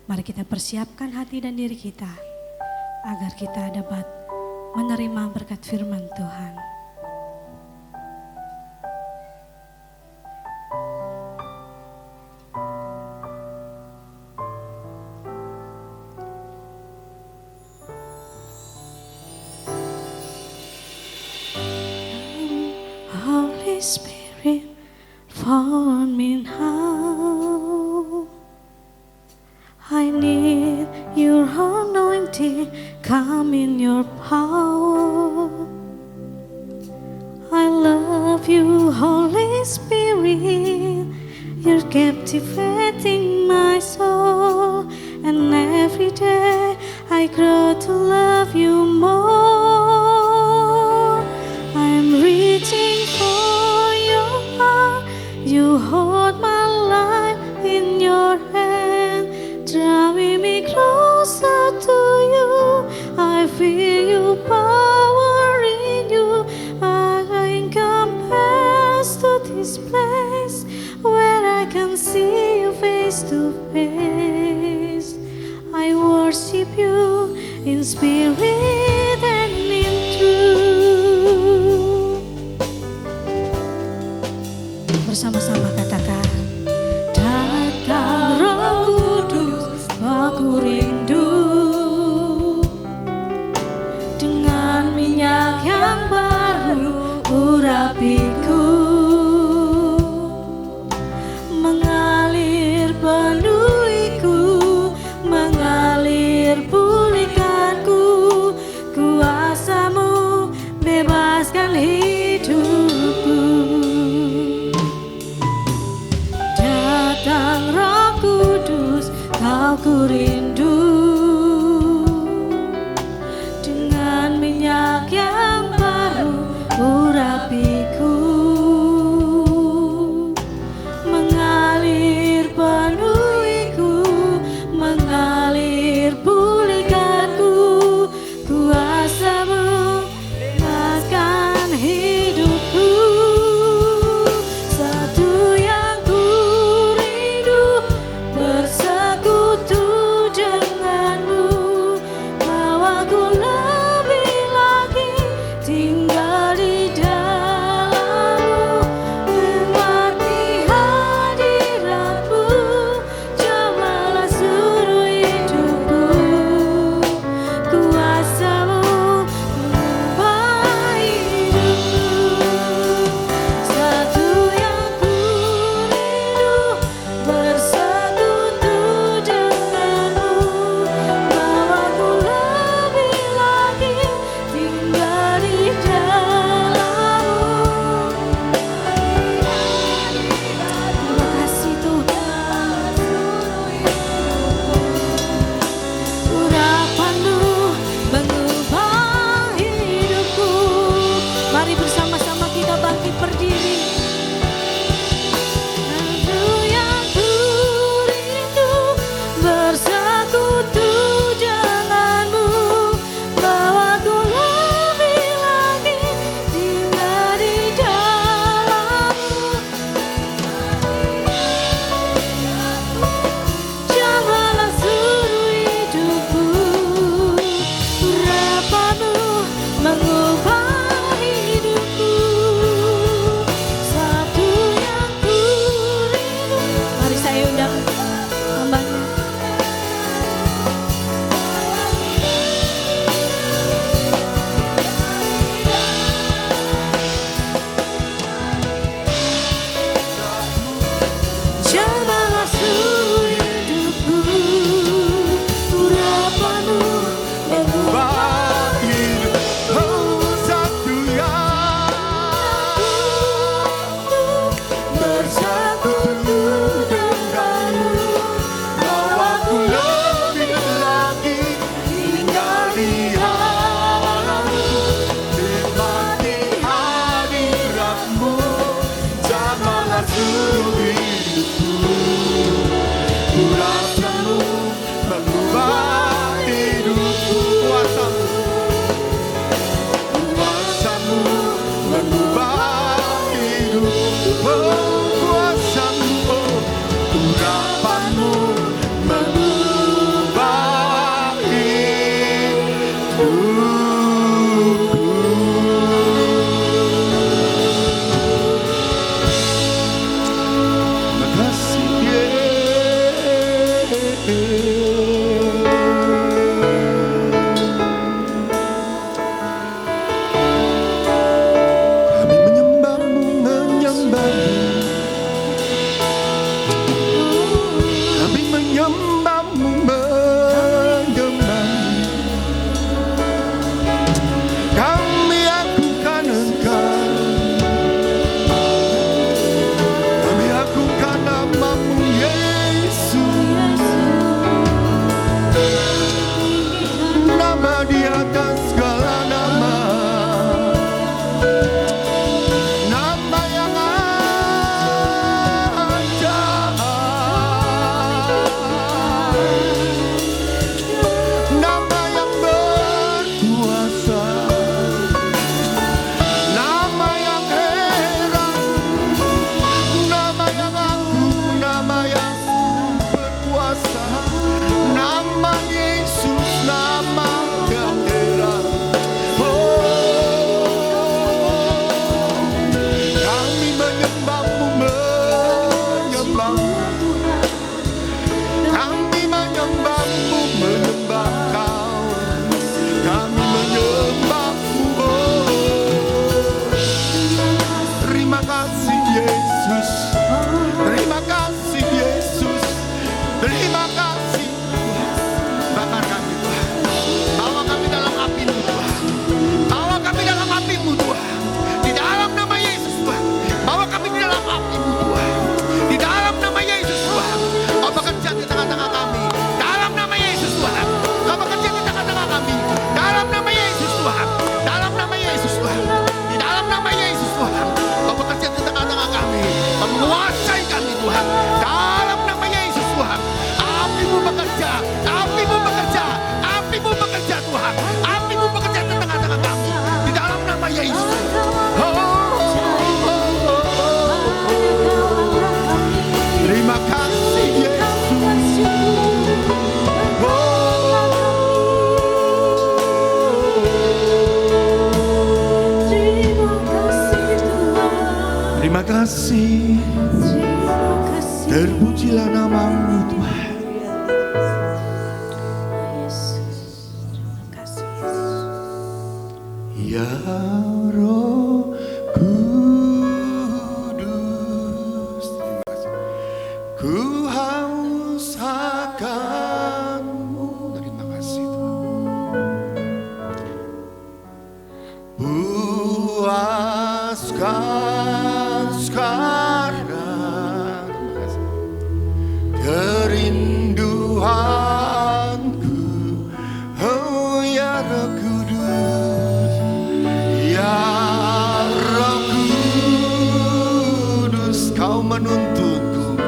Mari kita persiapkan hati dan diri kita agar kita dapat menerima berkat firman Tuhan. Holy Spirit, fall on me now. I need your anointing, come in your power. I love you, Holy Spirit. You're captivating my soul, and every day I grow to love you more. I'm reaching for your heart. You hold my life in your hand, drawing me closer to you. I feel your power in you. I come past to this place where I can see you face to face. I worship you in spirit and in truth. Bersama-sama katakan, datang Roh Kudus, aku rindu dengan minyak yang baru urapiku, mengalir penuhiku, mengalir pulihkanku. Kuasamu bebaskan hidupku. Datang Roh Kudus, kau ku rindu dengan minyak yang baru urapiku, mengalir penuhiku, mengalir pulihkanku. Kuasamu bebaskan hidupku. Satu yang ku rindu, bersekutu denganmu, bawaku lebih lagi tinggal di dalammu, menikmati hadiratmu. Cobalah suruh hidupku, kuasamu mengubah hidupku. Satu yang ku rindu, bersekutu denganmu, bawaku lebih lagi tinggal di dalammu. Terima kasih Tuhan. Urapanmu mengubah hidupku. Mari bersama-sama kita bangkit berdiri. Satu yang ku rindu, bersekutu denganmu, bawaku lebih lagi tinggal di dalammu. Cobalah suruh hidupku, urapanmu mengubah hidupku. Satu yang ku rindu. Mari saya undang hambanya. Cobalah suruh hidupku, urapanmu mengubah hidupku. Satu yang bersekutu denganmu, bawaku lebih lagi tinggal di dalammu, nikmati hadiratmu. Jamahlah suruh hidupku, kuasamu mengubah hidupku. Kuasamu mengubah hidupku. Kuasamu, Yesus. Terima kasih Yesus. Terima kasih Tuhan. Bakar kami Tuhan. Bawa kami dalam api-Mu Tuhan. Bawa kami dalam api-Mu Tuhan. Di dalam nama Yesus Tuhan. Bawa kami di dalam api-Mu Tuhan. Di dalam nama Yesus Tuhan. Kau bekerja di tengah-tengah kami. Dalam nama Yesus Tuhan. Kau bekerja di tengah-tengah kami. Dalam nama Yesus Tuhan. Dalam nama Yesus Tuhan. Di dalam nama Yesus Tuhan. Kau bekerja di tengah-tengah kami. Kau menguasai kami Tuhan. Dalam nama Yesus Tuhan. Api-Mu bekerja. Api-Mu bekerja. Api-Mu bekerja Tuhan. Api-Mu bekerja di tengah-tengah kami. Di dalam nama Yesus. Terima kasih Yesus. Terima kasih. Terpujilah nama-Mu Tuhan. Ya Roh Kudus, terima kasih. Ku haus akan-Mu. Terima kasih Tuhan. Puaskan sekarang, terima kasih, kerinduanku, oh ya Roh Kudus, ya Roh Kudus, Kau menuntunku,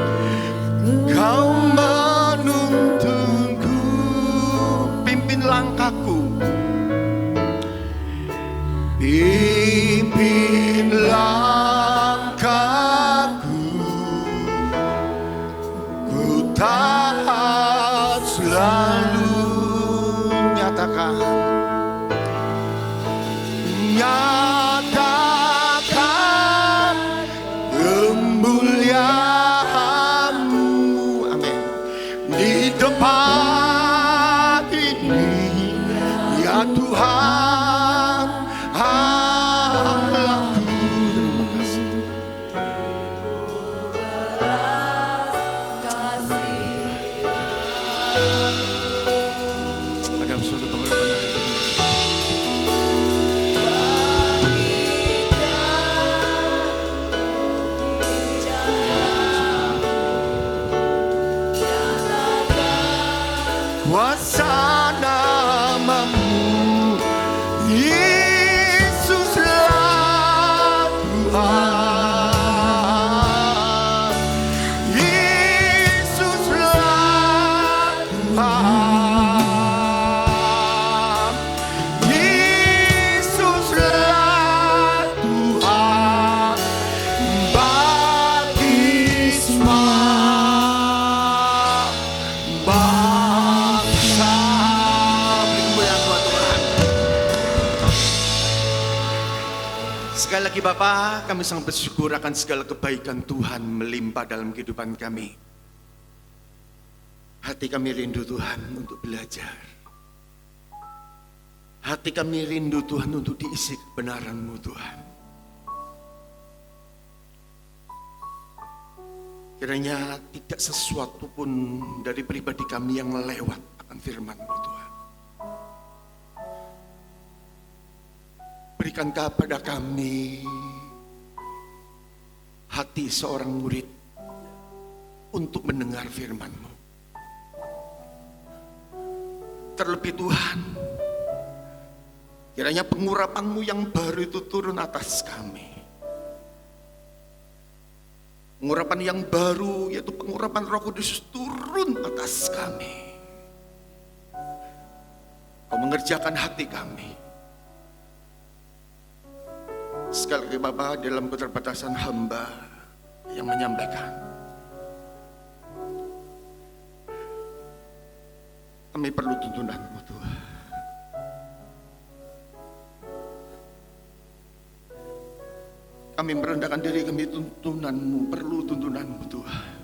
Kau menuntunku, pimpin langkahku, pimpin langkahku, ku taat selalu, nyatakan kemuliaan-Mu, amin, di tempat ini, ya Tuhan Allahku. Terima kasih. Ada suatu pengharapan dari Tuhan. Kuasa nama-Mu Yesuslah Tuhan. Yesuslah Tuhan. Yesuslah Tuhan. Baptisma bangsa. Beri kemuliaan buat Tuhan. Sekali lagi Bapak, kami sangat bersyukur akan segala kebaikan Tuhan melimpah dalam kehidupan kami. Hati kami rindu Tuhan untuk belajar. Hati kami rindu Tuhan untuk diisi kebenaran-Mu Tuhan. Kiranya tidak sesuatu pun dari pribadi kami yang lewat akan firman-Mu Tuhan. Berikan kepada kami hati seorang murid untuk mendengar firman-Mu. Terlebih Tuhan, kiranya pengurapan-Mu yang baru itu turun atas kami. Pengurapan yang baru, yaitu pengurapan Roh Kudus, turun atas kami. Kau mengerjakan hati kami. Sekali lagi Bapa, dalam keterbatasan hamba yang menyampaikan, kami perlu tuntunan-Mu Tuhan. Kami merendahkan diri, kami tuntunan-Mu, perlu tuntunan-Mu Tuhan.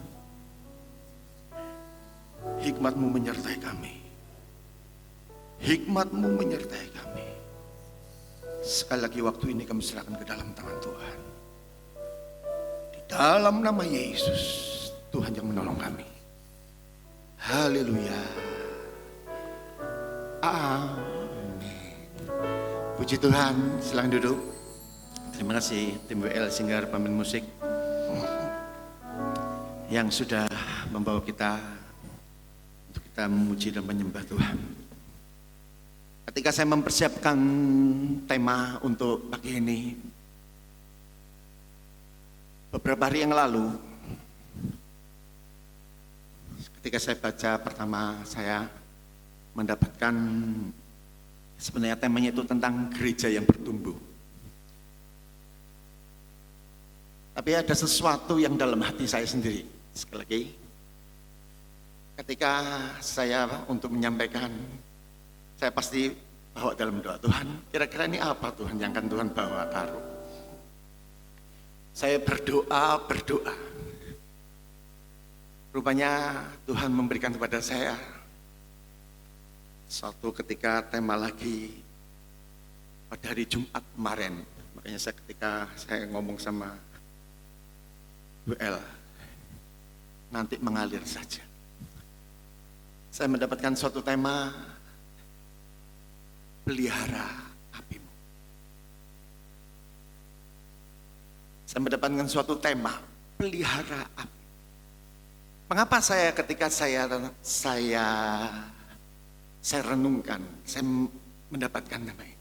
Hikmat-Mu menyertai kami. Hikmat-Mu menyertai kami. Sekali lagi waktu ini kami serahkan ke dalam tangan Tuhan. Di Dalam nama Yesus, Tuhan yang menolong kami. Haleluya. Amin. Puji Tuhan, silakan duduk. Terima kasih tim WL Singgar Pemain Musik yang sudah membawa kita untuk kita memuji dan menyembah Tuhan. Ketika saya mempersiapkan tema untuk pagi ini, beberapa hari yang lalu, ketika saya baca pertama, saya mendapatkan sebenarnya temanya itu tentang gereja yang bertumbuh. Tapi ada sesuatu yang dalam hati saya sendiri. Sekali lagi, ketika saya untuk menyampaikan, saya pasti bawa dalam doa, Tuhan, kira-kira ini apa Tuhan yang akan Tuhan bawa taruh. Saya berdoa. Rupanya Tuhan memberikan kepada saya suatu ketika tema lagi pada hari Jumat kemarin. Makanya ketika saya ngomong sama WL, nanti mengalir saja. Saya mendapatkan suatu tema, pelihara apimu. Saya mendapatkan suatu tema, pelihara api. Mengapa ketika saya renungkan, saya mendapatkan tema ini.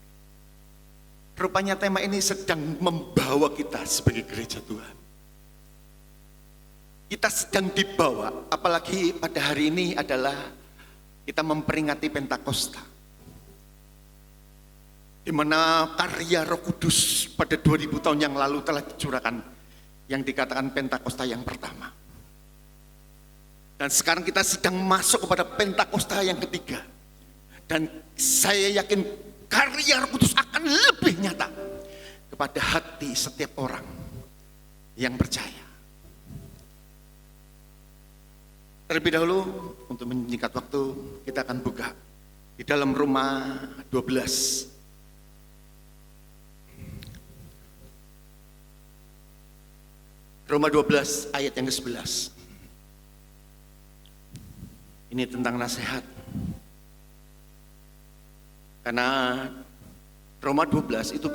Rupanya tema ini sedang membawa kita sebagai gereja Tuhan. Kita sedang dibawa, apalagi pada hari ini adalah kita memperingati Pentakosta. Di mana karya Roh Kudus pada 2000 tahun yang lalu telah dicurahkan, yang dikatakan Pentakosta yang pertama. Dan sekarang kita sedang masuk kepada Pentakosta yang ketiga. Dan saya yakin karya Roh Kudus akan lebih nyata kepada hati setiap orang yang percaya. Terlebih dahulu, untuk menyingkat waktu, kita akan buka di dalam Roma 12. Roma 12 ayat yang ke-11. Ini tentang nasihat. Karena Roma 12 itu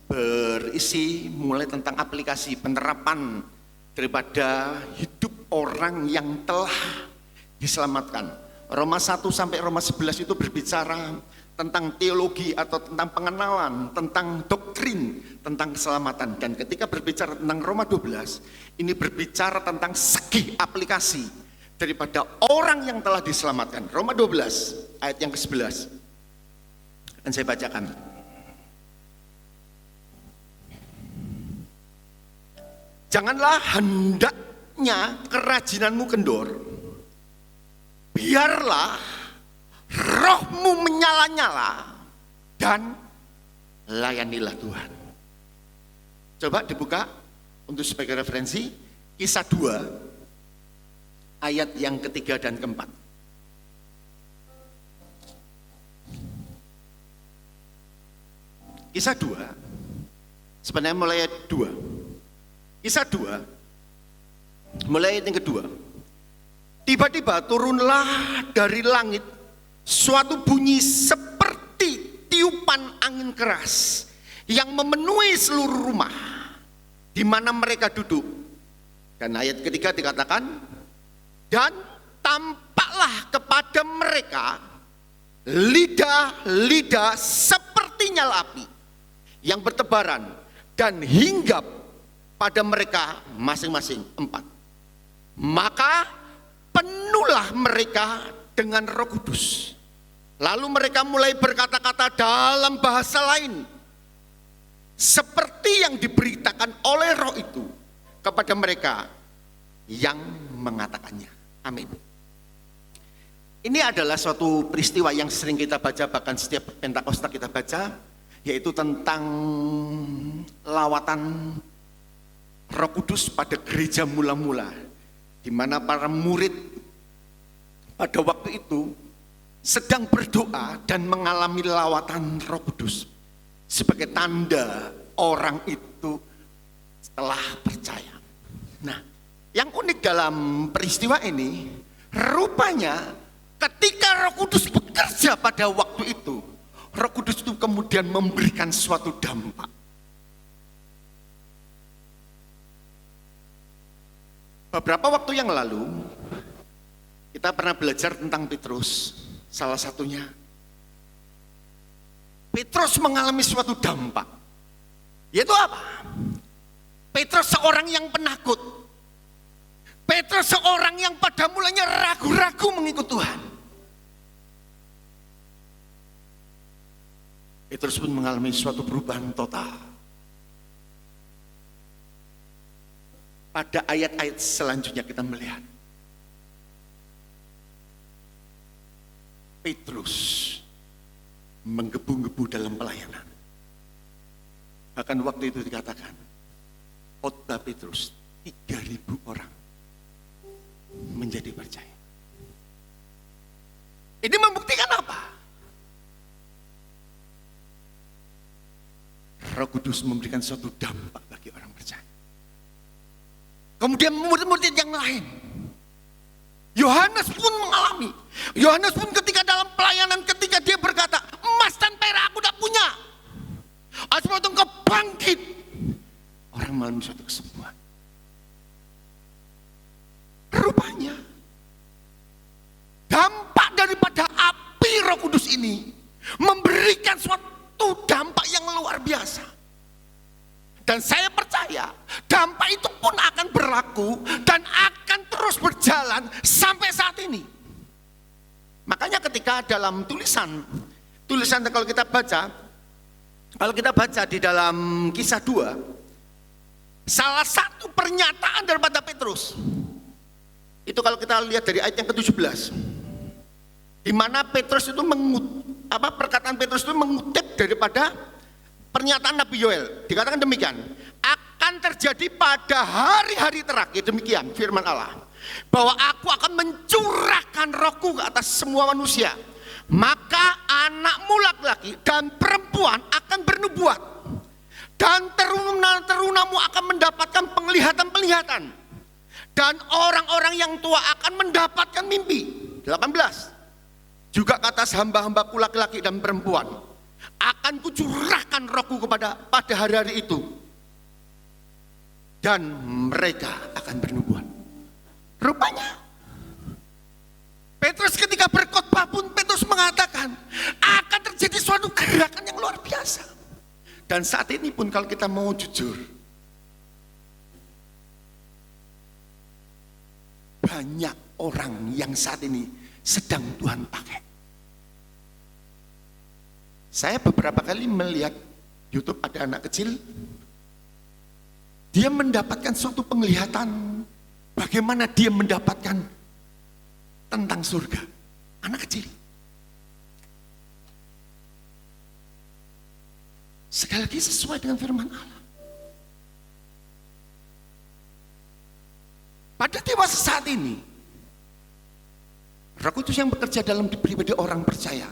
berisi mulai tentang aplikasi penerapan daripada hidup orang yang telah diselamatkan. Roma 1 sampai Roma 11 itu berbicara tentang teologi atau tentang pengenalan, tentang doktrin, tentang keselamatan. Dan ketika berbicara tentang Roma 12, ini berbicara tentang segi aplikasi daripada orang yang telah diselamatkan. Roma 12 ayat yang ke-11 akan saya bacakan. Janganlah hendaknya kerajinanmu kendor, biarlah rohmu menyala-nyala dan layanilah Tuhan. Coba dibuka untuk sebagai referensi Kisah 2 ayat yang ketiga dan keempat. Kisah 2 sebenarnya mulai ayat 2. Kisah 2 mulai ayat yang kedua. Tiba-tiba turunlah dari langit suatu bunyi seperti tiupan angin keras yang memenuhi seluruh rumah di mana mereka duduk. Dan ayat ketiga dikatakan, dan tampaklah kepada mereka lidah-lidah seperti nyala api yang bertebaran dan hinggap pada mereka masing-masing 4. Maka penuhlah mereka dengan Roh Kudus. Lalu mereka mulai berkata-kata dalam bahasa lain, seperti yang diberitakan oleh Roh itu kepada mereka yang mengatakannya. Amin. Ini adalah suatu peristiwa yang sering kita baca, bahkan setiap Pentakosta kita baca, yaitu tentang lawatan Roh Kudus pada gereja mula-mula, di mana para murid pada waktu itu sedang berdoa dan mengalami lawatan Roh Kudus sebagai tanda orang itu telah percaya. Nah, yang unik dalam peristiwa ini, rupanya ketika Roh Kudus bekerja pada waktu itu, Roh Kudus itu kemudian memberikan suatu dampak. Beberapa waktu yang lalu, kita pernah belajar tentang Petrus. Salah satunya, Petrus mengalami suatu dampak. Yaitu apa? Petrus seorang yang penakut. Petrus seorang yang pada mulanya ragu-ragu mengikut Tuhan. Petrus pun mengalami suatu perubahan total. Pada ayat-ayat selanjutnya kita melihat Petrus menggebu-gebu dalam pelayanan. Bahkan waktu itu dikatakan khotbah Petrus 3.000 orang menjadi percaya. Ini membuktikan apa? Roh Kudus memberikan suatu dampak bagi orang percaya. Kemudian murid-murid yang lain, Yohanes pun mengalami. Yohanes pun ketika dalam pelayanan, ketika dia berkata, emas dan perak aku tidak punya, asal itu engkau bangkit, orang mengalami suatu kesembuhan. Rupanya dampak daripada api Roh Kudus ini memberikan suatu dampak yang luar biasa. Dan saya percaya dampak itu pun akan berlaku dan akan terus berjalan sampai saat ini. Makanya ketika dalam tulisan kalau kita baca di dalam Kisah 2, salah satu pernyataan daripada Petrus itu kalau kita lihat dari ayat yang ke-17, di mana Petrus itu perkataan Petrus itu mengutip daripada pernyataan Nabi Yoel. Dikatakan demikian, akan terjadi pada hari-hari terakhir, demikian firman Allah, bahwa aku akan mencurahkan Rohku ke atas semua manusia. Maka anakmu laki-laki dan perempuan akan bernubuat, dan terunamu akan mendapatkan penglihatan-penglihatan, dan orang-orang yang tua akan mendapatkan mimpi. 18, juga ke atas hamba-hambaku laki-laki dan perempuan akan kucurahkan Rohku pada hari-hari itu, dan mereka akan bernubuat. Rupanya Petrus ketika berkhotbah pun Petrus mengatakan akan terjadi suatu gerakan yang luar biasa. Dan saat ini pun kalau kita mau jujur, banyak orang yang saat ini sedang Tuhan pakai. Saya beberapa kali melihat YouTube, ada anak kecil, dia mendapatkan suatu penglihatan bagaimana dia mendapatkan tentang surga. Anak kecil. Sekali lagi sesuai dengan firman Allah. Pada dewasa saat ini, Roh Kudus yang bekerja dalam pribadi orang percaya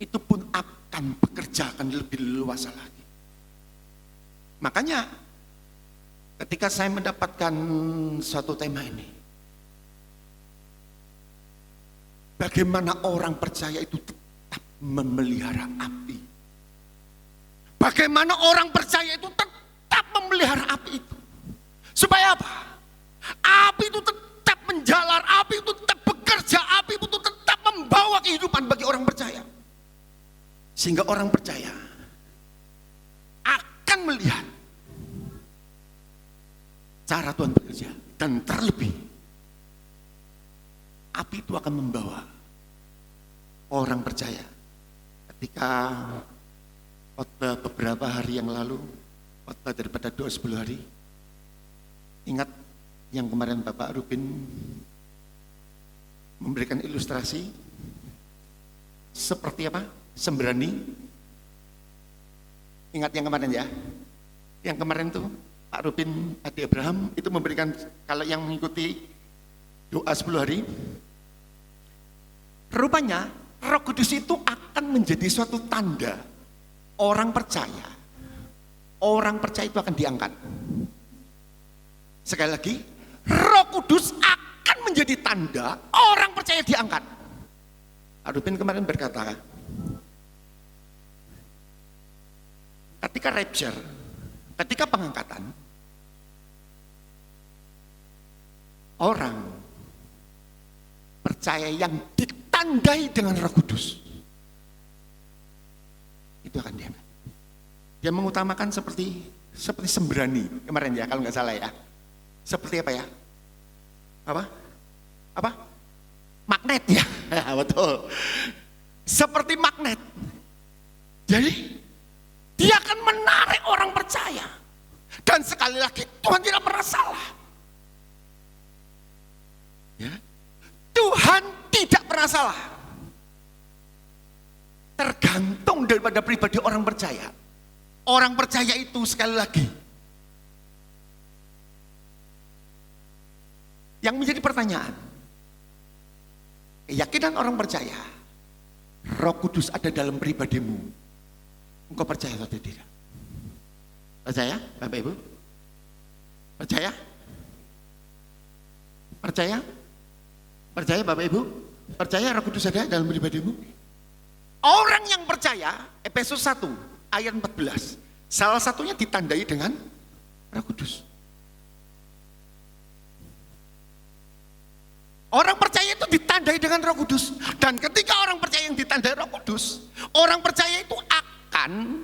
itu pun akan bekerja akan lebih leluasa lagi. Makanya ketika saya mendapatkan suatu tema ini, bagaimana orang percaya itu tetap memelihara api. Bagaimana orang percaya itu tetap memelihara api itu. Supaya apa? Api itu tetap menjalar, api itu tetap bekerja, api itu tetap membawa kehidupan bagi orang percaya. Sehingga orang percaya akan melihat cara Tuhan bekerja. Dan terlebih, api itu akan membawa orang percaya. Ketika khotbah beberapa hari yang lalu, khotbah daripada doa 10 hari, ingat yang kemarin Bapak Rubin memberikan ilustrasi seperti apa? Sembrani. Ingat yang kemarin ya? Yang kemarin tuh Pak Rubin Adi Abraham itu memberikan, kalau yang mengikuti doa 10 hari, rupanya Roh Kudus itu akan menjadi suatu tanda orang percaya. Orang percaya itu akan diangkat. Sekali lagi, Roh Kudus akan menjadi tanda orang percaya diangkat. Arupin kemarin berkata, ketika rapture, ketika pengangkatan, orang percaya yang ditandai dengan Roh Kudus itu akan diangkat. Dia mengutamakan seperti sembrani kemarin ya, kalau nggak salah ya. Seperti apa ya? Apa? Magnet ya, betul. Seperti magnet. Jadi dia akan menarik orang percaya. Dan sekali lagi Tuhan tidak pernah salah. Ya. Tuhan tidak pernah salah. Tergantung daripada pribadi orang percaya. Orang percaya itu sekali lagi, yang menjadi pertanyaan, keyakinan orang percaya, Roh Kudus ada dalam pribadimu. Engkau percaya atau tidak? Percaya, Bapak Ibu? Percaya? Percaya? Percaya Bapak Ibu? Percaya Roh Kudus ada dalam pribadimu? Orang yang percaya, Efesus 1 ayat 14, salah satunya ditandai dengan Roh Kudus. Orang percaya itu ditandai dengan Roh Kudus. Dan ketika orang percaya yang ditandai Roh Kudus, orang percaya itu akan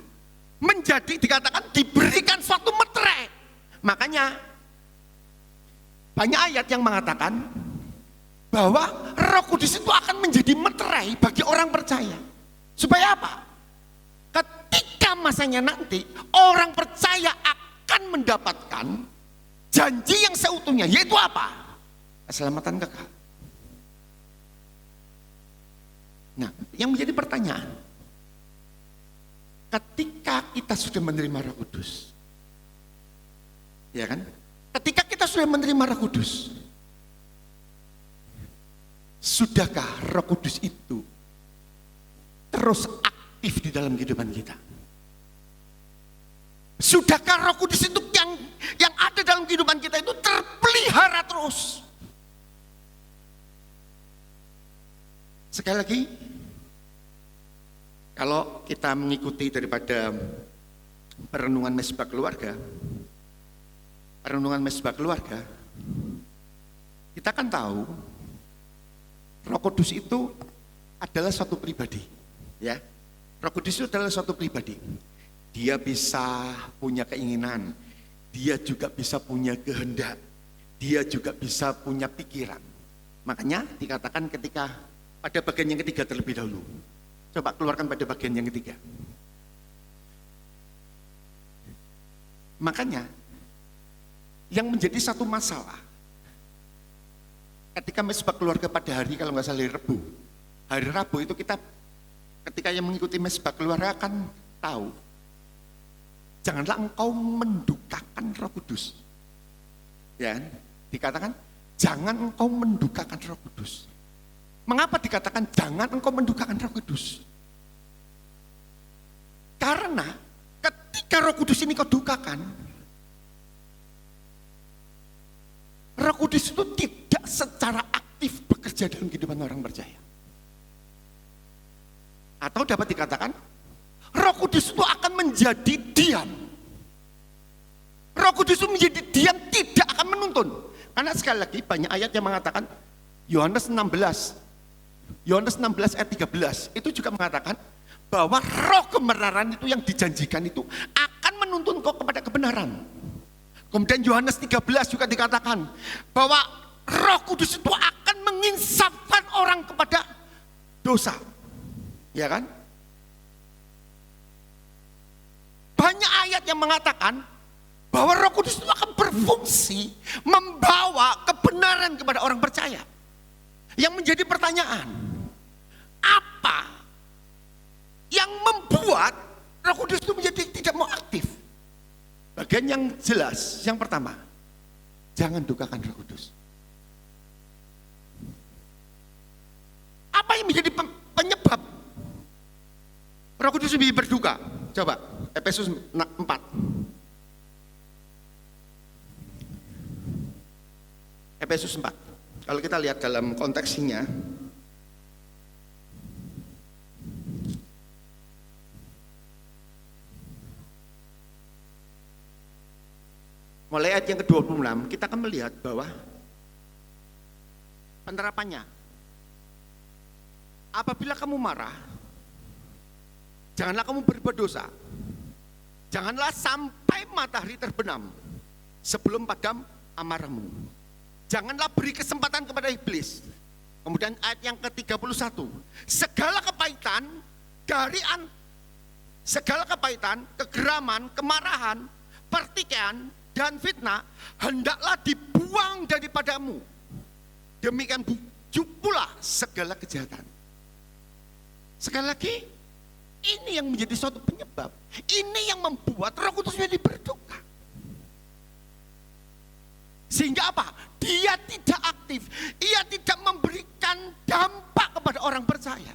menjadi, dikatakan diberikan suatu meterai. Makanya banyak ayat yang mengatakan bahwa Roh Kudus itu akan menjadi meterai bagi orang percaya. Supaya apa? Ketika masanya nanti orang percaya akan mendapatkan janji yang seutuhnya, yaitu apa? Keselamatan kekal. Nah, yang menjadi pertanyaan, ketika kita sudah menerima Roh Kudus, ya kan? Ketika kita sudah menerima Roh Kudus, sudahkah Roh Kudus itu terus aktif di dalam kehidupan kita? Sudahkah Roh Kudus itu yang ada dalam kehidupan kita itu terpelihara terus? Sekali lagi, kalau kita mengikuti daripada perenungan Mesbah Keluarga, kita akan tahu Roh Kudus itu adalah suatu pribadi, ya. Roh Kudus itu adalah suatu pribadi. Dia bisa punya keinginan, dia juga bisa punya kehendak, dia juga bisa punya pikiran. Makanya dikatakan ketika pada bagian yang ketiga terlebih dahulu. Coba keluarkan pada bagian yang ketiga. Makanya yang menjadi satu masalah ketika Mesbah Keluarga pada hari, kalau nggak salah hari Rabu itu kita ketika yang mengikuti Mesbah Keluarga akan tahu, janganlah engkau mendukakan Roh Kudus. Ya, dikatakan jangan engkau mendukakan Roh Kudus. Mengapa dikatakan jangan engkau mendukakan Roh Kudus? Karena ketika Roh Kudus ini kau dukakan, Roh Kudus itu tidak secara aktif bekerja dalam kehidupan orang percaya. Atau dapat dikatakan, Roh Kudus itu akan menjadi diam. Roh Kudus itu menjadi diam, tidak akan menuntun. Karena sekali lagi banyak ayat yang mengatakan, Yohanes 16 ayat 13 itu juga mengatakan bahwa roh kebenaran itu yang dijanjikan itu akan menuntun kau kepada kebenaran. Kemudian Yohanes 13 juga dikatakan bahwa Roh Kudus itu akan menginsafkan orang kepada dosa. Ya kan? Banyak ayat yang mengatakan bahwa Roh Kudus itu akan berfungsi membawa kebenaran kepada orang percaya. Yang menjadi pertanyaan, apa yang membuat Roh Kudus itu menjadi tidak mau aktif? Bagian yang jelas, yang pertama, jangan dukakan Roh Kudus. Apa yang menjadi penyebab Roh Kudus lebih berduka? Coba, Efesus 4. Efesus 4. Kalau kita lihat dalam konteksnya, mulai ayat yang ke-26, kita akan melihat bahwa penerapannya. Apabila kamu marah, janganlah kamu berbuat dosa. Janganlah sampai matahari terbenam sebelum padam amarahmu. Janganlah beri kesempatan kepada iblis. Kemudian ayat yang ke-31, segala kepahitan, kegeraman, kemarahan, pertikaian, dan fitnah hendaklah dibuang daripadamu. Demikian pula segala kejahatan. Sekali lagi, ini yang menjadi suatu penyebab. Ini yang membuat Roh Kudus menjadi berduka. Sehingga apa? Dia tidak aktif. Ia tidak memberikan dampak kepada orang percaya.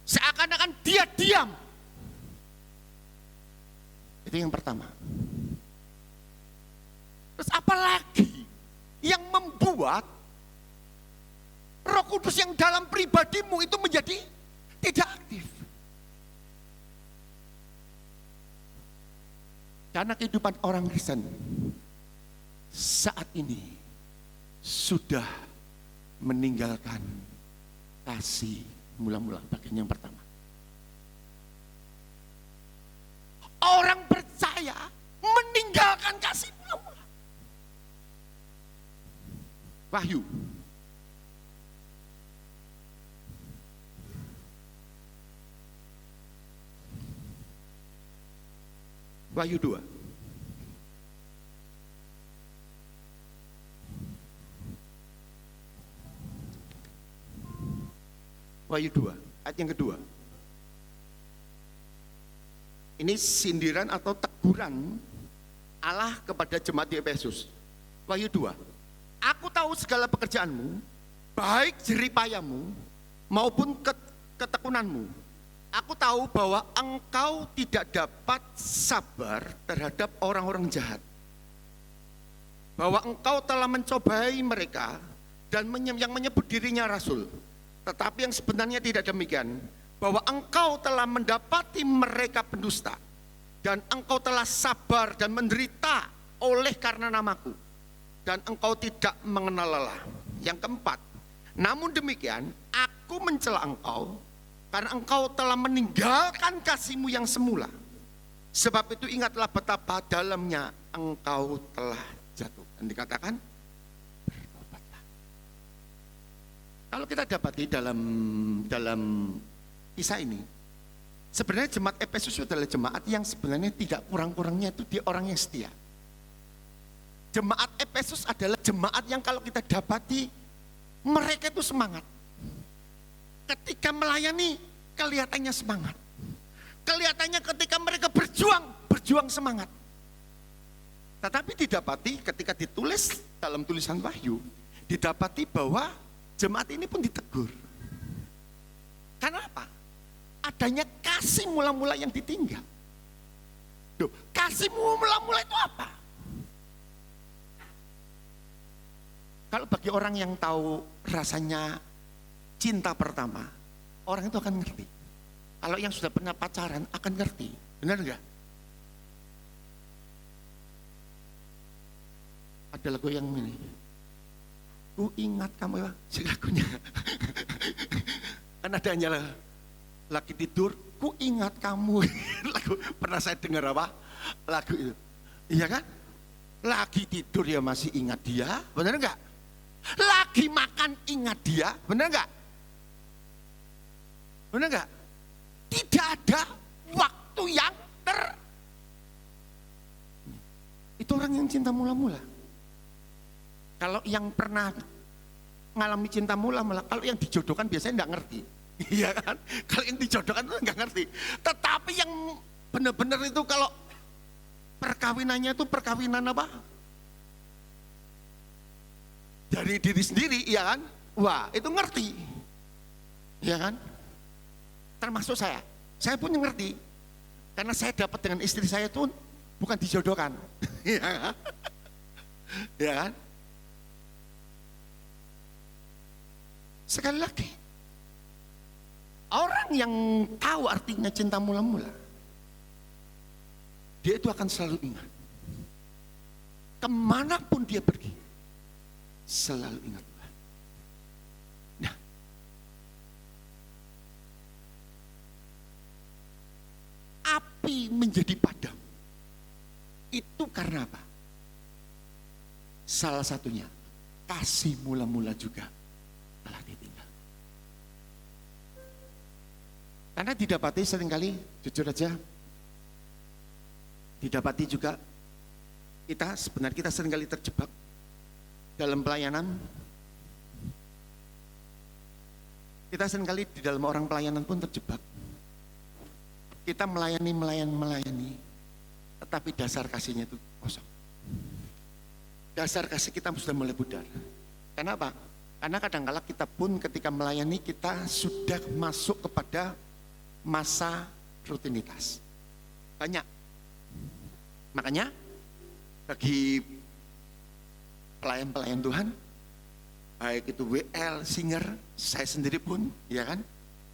Seakan-akan dia diam. Itu yang pertama. Terus apa lagi yang membuat Roh Kudus yang dalam pribadimu itu menjadi tidak aktif? Karena kehidupan orang Kristen saat ini sudah meninggalkan kasih mula-mula. Bagian yang pertama, orang percaya meninggalkan kasih mula-mula. Wahyu Wahyu 2. Wahyu 2, ayat yang kedua. Ini sindiran atau teguran Allah kepada jemaat di Efesus. Wahyu 2. Aku tahu segala pekerjaanmu, baik jeripayamu maupun ketekunanmu. Aku tahu bahwa engkau tidak dapat sabar terhadap orang-orang jahat. Bahwa engkau telah mencobai mereka dan yang menyebut dirinya rasul. Tetapi yang sebenarnya tidak demikian. Bahwa engkau telah mendapati mereka pendusta. Dan engkau telah sabar dan menderita oleh karena namaku. Dan engkau tidak mengenal lelah. Yang keempat, namun demikian aku mencela engkau karena engkau telah meninggalkan kasihmu yang semula. Sebab itu ingatlah betapa dalamnya engkau telah jatuh. Dan dikatakan, bertobatlah. Kalau kita dapati dalam kisah ini, sebenarnya jemaat Efesus adalah jemaat yang sebenarnya tidak kurang-kurangnya itu dia orang yang setia. Jemaat Efesus adalah jemaat yang kalau kita dapati, mereka itu semangat. Ketika melayani, kelihatannya semangat. Kelihatannya ketika mereka berjuang semangat. Tetapi didapati ketika ditulis dalam tulisan Wahyu, didapati bahwa jemaat ini pun ditegur. Karena apa? Adanya kasih mula-mula yang ditinggal. Duh, kasih mula-mula itu apa? Kalau bagi orang yang tahu rasanya cinta pertama, orang itu akan ngerti. Kalau yang sudah pernah pacaran akan ngerti, benar enggak? Ada lagu yang ini, ku ingat kamu ya, si lagunya. Kan ada hanya lagi tidur, ku ingat kamu. Lagu pernah saya dengar apa? Lagu itu, iya kan? Lagi tidur ya masih ingat dia, benar enggak? Lagi makan ingat dia, benar enggak? Benar enggak? Tidak ada waktu yang itu orang yang cinta mula-mula. Kalau yang pernah mengalami cinta mula-mula, kalau yang dijodohkan biasanya enggak ngerti. Iya kan? Kalau yang dijodohkan itu enggak ngerti. Tetapi yang benar-benar itu kalau perkawinannya itu perkawinan apa? Dari diri sendiri, iya kan? Wah, itu ngerti. Iya kan? Termasuk saya pun ngerti. Karena saya dapat dengan istri saya itu bukan dijodohkan. Iya kan? Iya kan? Sekali lagi, orang yang tahu artinya cinta mula-mula, dia itu akan selalu ingat. Kemanapun dia pergi, selalu ingat Tuhan. Nah, api menjadi padam. Itu karena apa? Salah satunya, kasih mula-mula juga telah ditinggal. Karena didapati seringkali, jujur aja, didapati juga kita seringkali terjebak dalam pelayanan. Kita seringkali di dalam orang pelayanan pun terjebak. Kita melayani, tetapi dasar kasihnya itu kosong. Dasar kasih kita sudah mulai pudar. Kenapa? Karena kadang-kala kita pun ketika melayani kita sudah masuk kepada masa rutinitas. Banyak. Makanya bagi pelayan-pelayan Tuhan, baik itu WL, singer, saya sendiri pun, ya kan,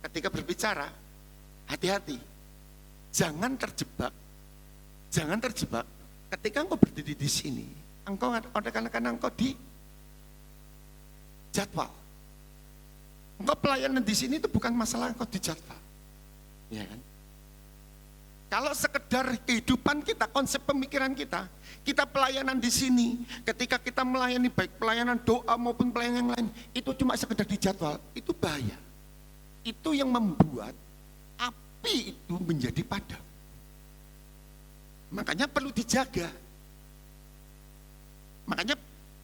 ketika berbicara, hati-hati. Jangan terjebak ketika engkau berdiri di sini. Karena engkau di jadwal. Engkau pelayanan di sini itu bukan masalah engkau di jadwal. Ya kan? Kalau sekedar kehidupan kita, konsep pemikiran kita pelayanan di sini, ketika kita melayani baik pelayanan doa maupun pelayanan yang lain, itu cuma sekedar di jadwal, itu bahaya. Itu yang membuat api itu menjadi padam. Makanya perlu dijaga. Makanya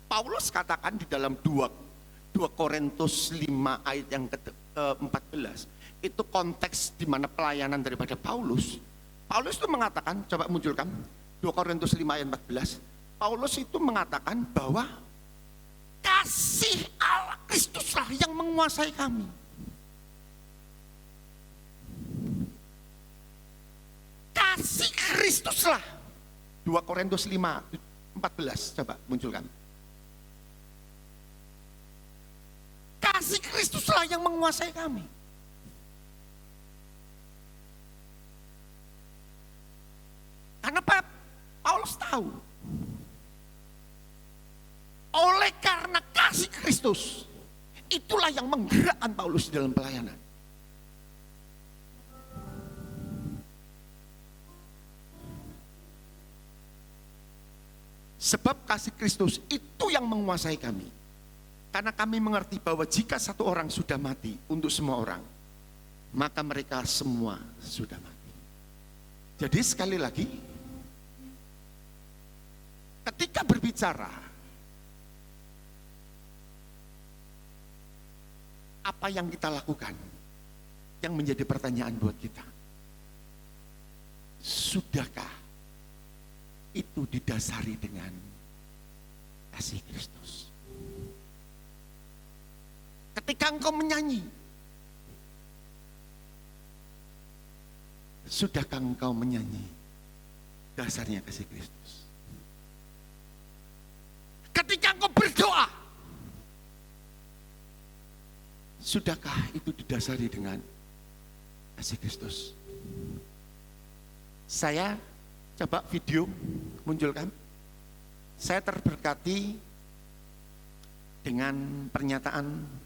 Paulus katakan di dalam 2 Korintus 5 ayat yang ke-14, itu konteks di mana pelayanan daripada Paulus. Paulus itu mengatakan, coba munculkan 2 Korintus 5 ayat 14. Paulus itu mengatakan bahwa kasih Allah Kristuslah yang menguasai kami. Kasih Kristuslah. 2 Korintus 5 14, coba munculkan. Kasih Kristuslah yang menguasai kami. Karena Paulus tahu, oleh karena kasih Kristus, itulah yang menggerakkan Paulus di dalam pelayanan. Sebab kasih Kristus itu yang menguasai kami. Karena kami mengerti bahwa jika satu orang sudah mati untuk semua orang, maka mereka semua sudah mati. Jadi sekali lagi, ketika berbicara, apa yang kita lakukan yang menjadi pertanyaan buat kita. Sudahkah itu didasari dengan kasih Kristus? Ketika engkau menyanyi, sudahkah engkau menyanyi dasarnya kasih Kristus? Ketika engkau berdoa, sudahkah itu didasari dengan kasih Kristus? Saya coba video munculkan. Saya terberkati dengan pernyataan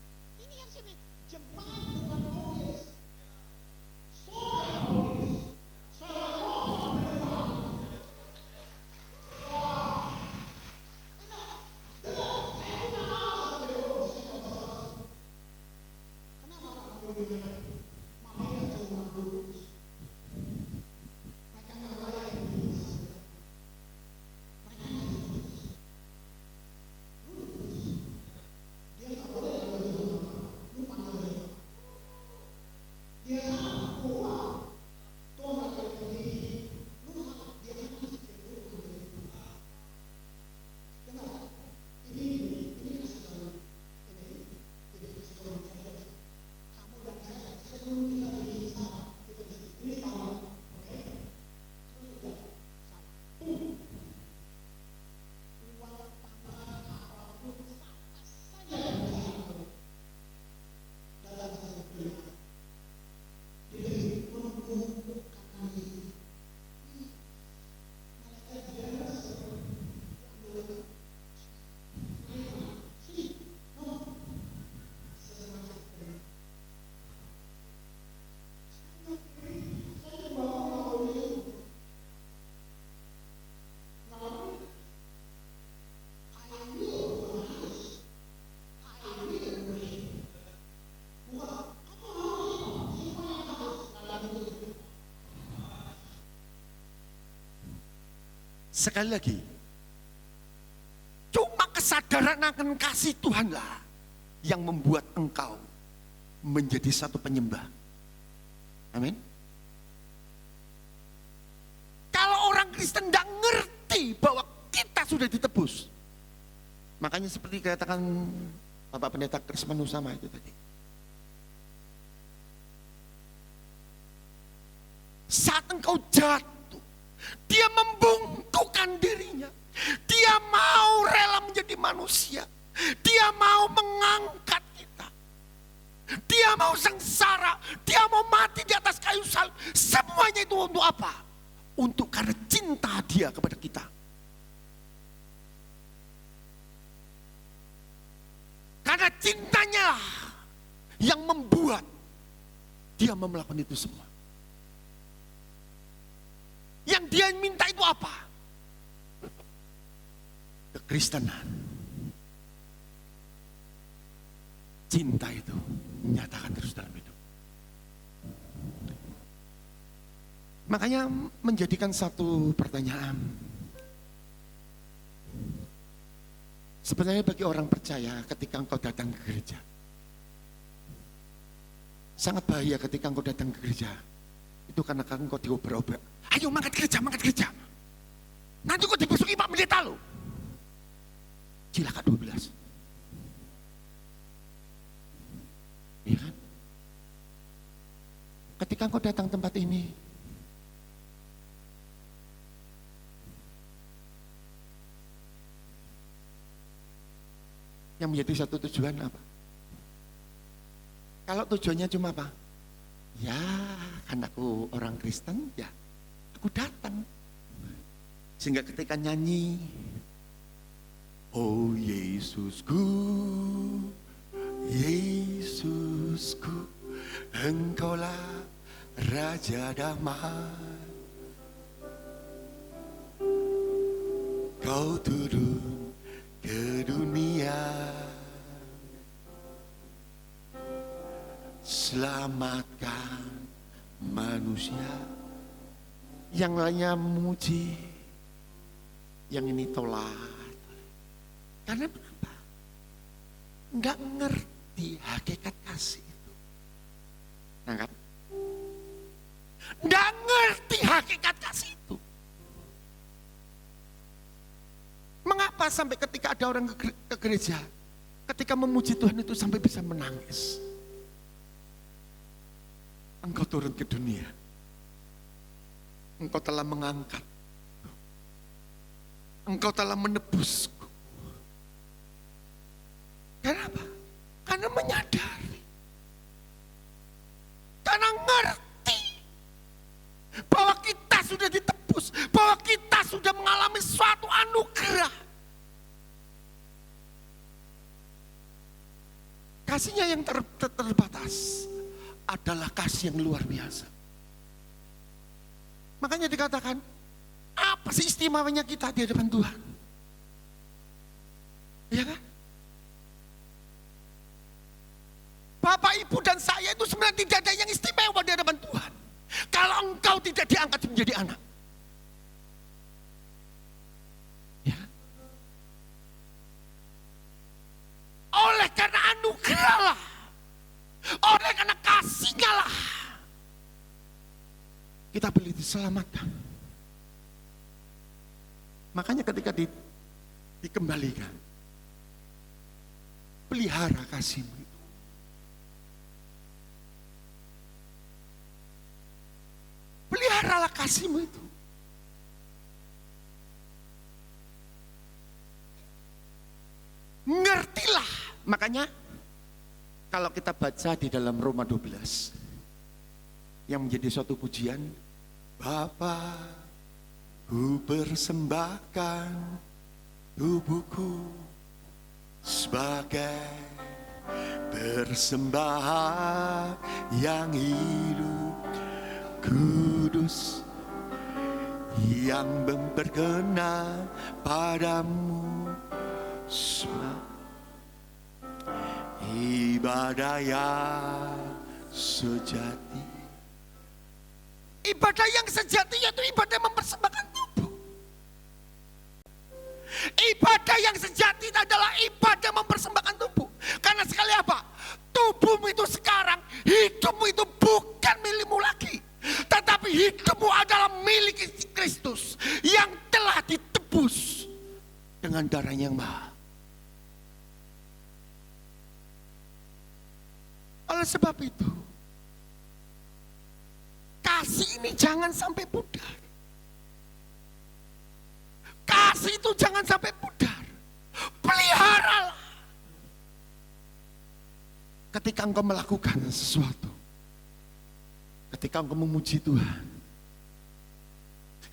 Sekali lagi, cuma kesadaran akan kasih Tuhanlah yang membuat engkau menjadi satu penyembah. Amin. Kalau orang Kristen tidak ngerti bahwa kita sudah ditebus, makanya seperti dikatakan Bapak Pendeta Krisman Usama itu tadi, saat engkau jatuh, dia membungkukkan dirinya, dia mau rela menjadi manusia, dia mau mengangkat kita, dia mau sengsara, dia mau mati di atas kayu salib. Semuanya itu untuk apa? Untuk karena cinta dia kepada kita. Karena cintanya yang membuat dia melakukan itu semua. Yang dia minta itu apa? Kekristenan. Cinta itu menyatakan terus dalam hidup. Makanya menjadikan satu pertanyaan. Sebenarnya bagi orang percaya ketika engkau datang ke gereja, sangat bahaya ketika engkau datang ke gereja. Itu karena engkau diobrol-obrol. Ayo mangkat gereja. Nanti kau dibusuki Pak Pendeta lo. Cilaka 12. Iya kan? Ketika engkau datang tempat ini, yang menjadi satu tujuan apa? Kalau tujuannya cuma apa? Ya, karena aku orang Kristen, ya aku datang. Sehingga ketika nyanyi, oh Yesusku, Yesusku, Engkaulah Raja Damai. Kau turun ke dunia, selamatkan manusia. Yang lainnya memuji, yang ini tolak. Karena kenapa? Nggak ngerti hakikat kasih itu. Nangkap? Nggak ngerti hakikat kasih itu. Mengapa sampai ketika ada orang ke gereja, ketika memuji Tuhan itu sampai bisa menangis? Engkau turun ke dunia, engkau telah mengangkat, engkau telah menebusku. Kenapa? Karena menyadari, karena ngerti bahwa kita sudah ditebus, bahwa kita sudah mengalami suatu anugerah. Kasihnya yang terbatas adalah kasih yang luar biasa. Makanya dikatakan, apa sih istimewanya kita di hadapan Tuhan? Iya kan? Bapak, Ibu, dan saya itu sebenarnya tidak ada yang istimewa di hadapan Tuhan. Kalau engkau tidak diangkat menjadi anak. Ya. Oleh karena anugerah lah, oleh karena kasihnya lah, kita boleh diselamatkan. Makanya ketika dikembalikan, pelihara kasihmu itu. Peliharalah kasihmu itu. Ngertilah. Makanya kalau kita baca di dalam Roma 12 yang menjadi suatu pujian, Bapa, ku persembahkan tubuhku sebagai persembahan yang hidup, kudus, yang memperkenan padamu, semua ibadah yang sejati. Ibadah yang sejati yaitu ibadah mempersembahkan tubuh. Ibadah yang sejati adalah ibadah mempersembahkan tubuh. Karena sekali apa? Tubuhmu itu sekarang, hidupmu itu bukan milikmu lagi. Tetapi hidupmu adalah milik Kristus yang telah ditebus dengan darah yang mahal. Oleh sebab itu, kasih ini jangan sampai pudar. Kasih itu jangan sampai pudar. Peliharalah. Ketika engkau melakukan sesuatu, ketika engkau memuji Tuhan,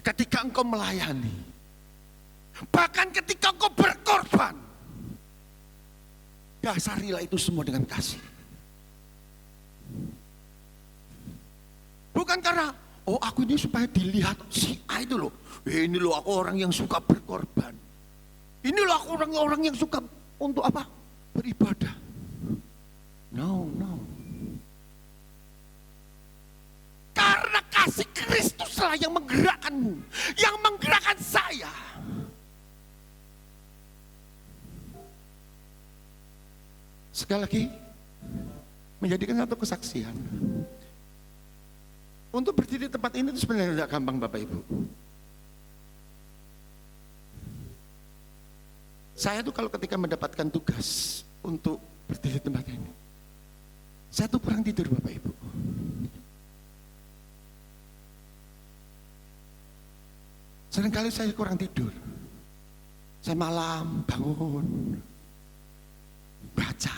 ketika engkau melayani, bahkan ketika engkau berkorban, dasarilah itu semua dengan kasih. Bukan karena, oh aku ini supaya dilihat si A itu loh. Ini loh aku orang yang suka berkorban. Ini loh aku orang yang suka untuk apa? Beribadah. No. Karena kasih Kristuslah yang menggerakkanmu, yang menggerakkan saya. Sekali lagi, menjadikan satu kesaksian. Untuk berdiri di tempat ini itu sebenarnya tidak gampang Bapak Ibu. Saya tuh kalau ketika mendapatkan tugas untuk berdiri di tempat ini, saya tuh kurang tidur Bapak Ibu. Seringkali saya kurang tidur. Saya malam bangun, baca.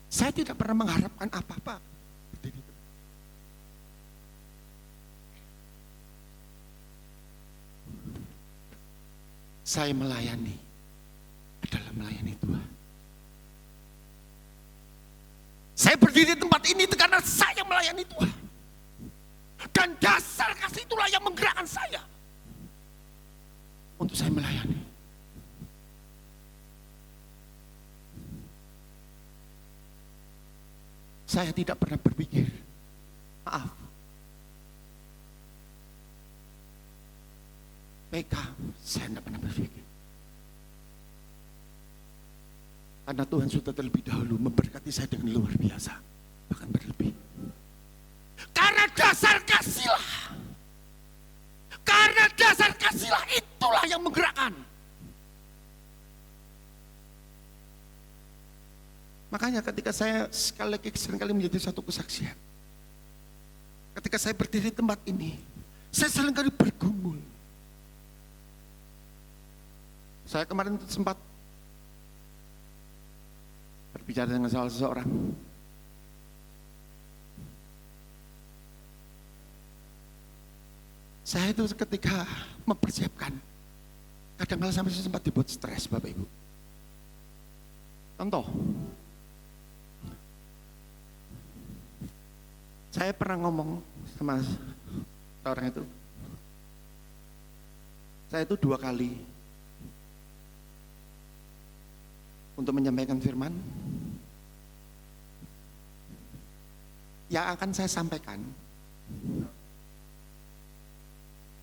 Saya tidak pernah mengharapkan apa-apa. Saya melayani adalah melayani Tuhan. Saya berdiri di tempat ini karena saya melayani Tuhan. Dan dasar kasih itulah yang menggerakkan saya untuk saya melayani. Saya tidak pernah berpikir, maaf, PK, saya tidak pernah berpikir. Karena Tuhan sudah terlebih dahulu memberkati saya dengan luar biasa, bahkan berlebih. Karena dasar kasihlah, karena dasar kasihlah itulah yang menggerakkan. Makanya ketika saya seringkali menjadi satu kesaksian. Ketika saya berdiri di tempat ini, saya seringkali bergumul. Saya kemarin sempat berbicara dengan salah seseorang. Saya itu ketika mempersiapkan, kadang-kadang sampai saya sempat dibuat stres Bapak Ibu. Contoh, saya pernah ngomong sama orang itu, saya itu 2 kali untuk menyampaikan firman, yang akan saya sampaikan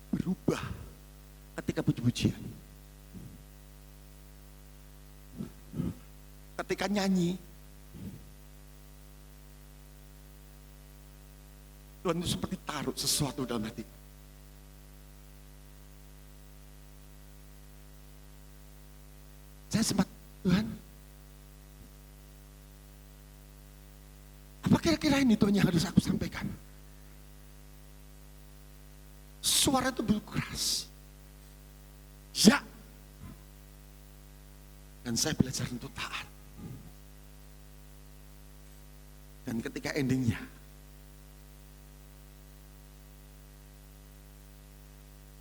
berubah ketika puji-pujian. Ketika nyanyi, Tuhan itu seperti taruh sesuatu dalam hati. Saya sempat, Tuhan, apa kira-kira ini Tuhan yang harus aku sampaikan? Suara itu berkeras. Ya. Dan saya belajar untuk taat. Dan ketika endingnya,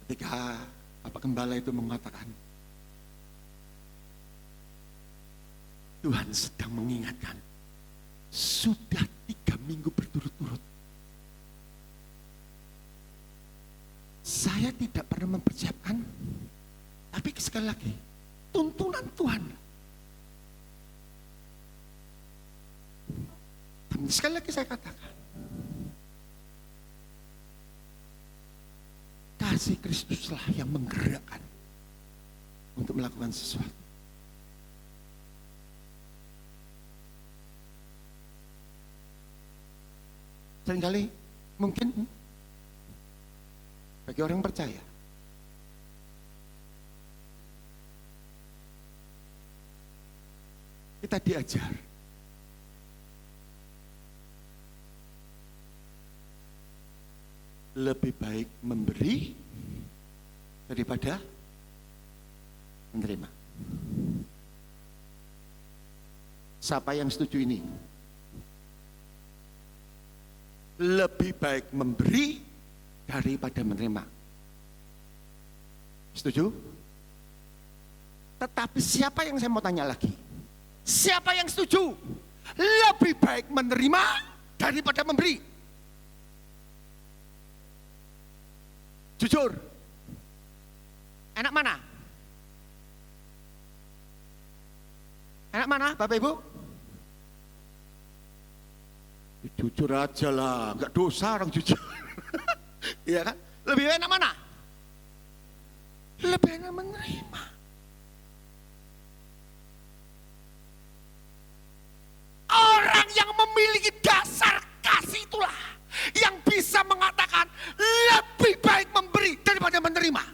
ketika Bapak Gembala itu mengatakan, Tuhan sedang mengingatkan, sudah 3 minggu berturut-turut, saya tidak pernah mempersiapkan, tapi sekali lagi, tuntunan Tuhan. Dan sekali lagi saya katakan, kasih Kristuslah yang menggerakkan untuk melakukan sesuatu. Seringkali mungkin bagi orang percaya kita diajar lebih baik memberi daripada menerima. Siapa yang setuju ini? Lebih baik memberi daripada menerima. Setuju? Tetapi siapa yang saya mau tanya lagi? Siapa yang setuju? Lebih baik menerima daripada memberi. Jujur. Enak mana? Enak mana, Bapak Ibu? Jujur aja lah, nggak dosa orang jujur. Iya kan? Lebih enak mana? Lebih enak menerima. Orang yang memiliki dasar kasih itulah yang bisa mengatakan lebih baik memberi daripada menerima.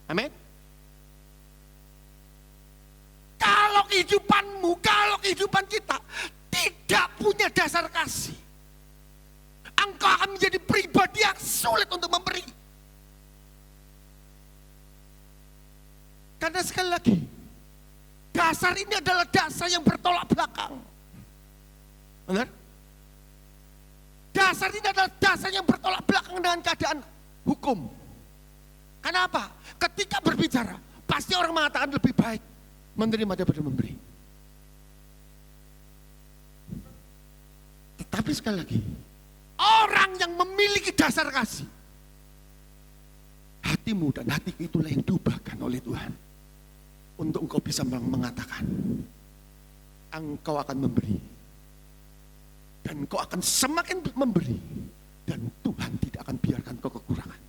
Amin. Kalau kehidupan kita tidak punya dasar kasih, engkau akan menjadi pribadi yang sulit untuk memberi. Karena sekali lagi, dasar ini adalah dasar yang bertolak belakang. Benar? Dasar ini adalah dasar yang bertolak belakang dengan keadaan hukum. Kenapa? Ketika berbicara, pasti orang mengatakan lebih baik menerima daripada memberi. Tetapi sekali lagi, orang yang memiliki dasar kasih, hatimu dan hatiku itulah yang diubahkan oleh Tuhan. Untuk engkau bisa mengatakan, engkau akan memberi. Dan engkau akan semakin memberi. Dan Tuhan tidak akan biarkan kau kekurangan.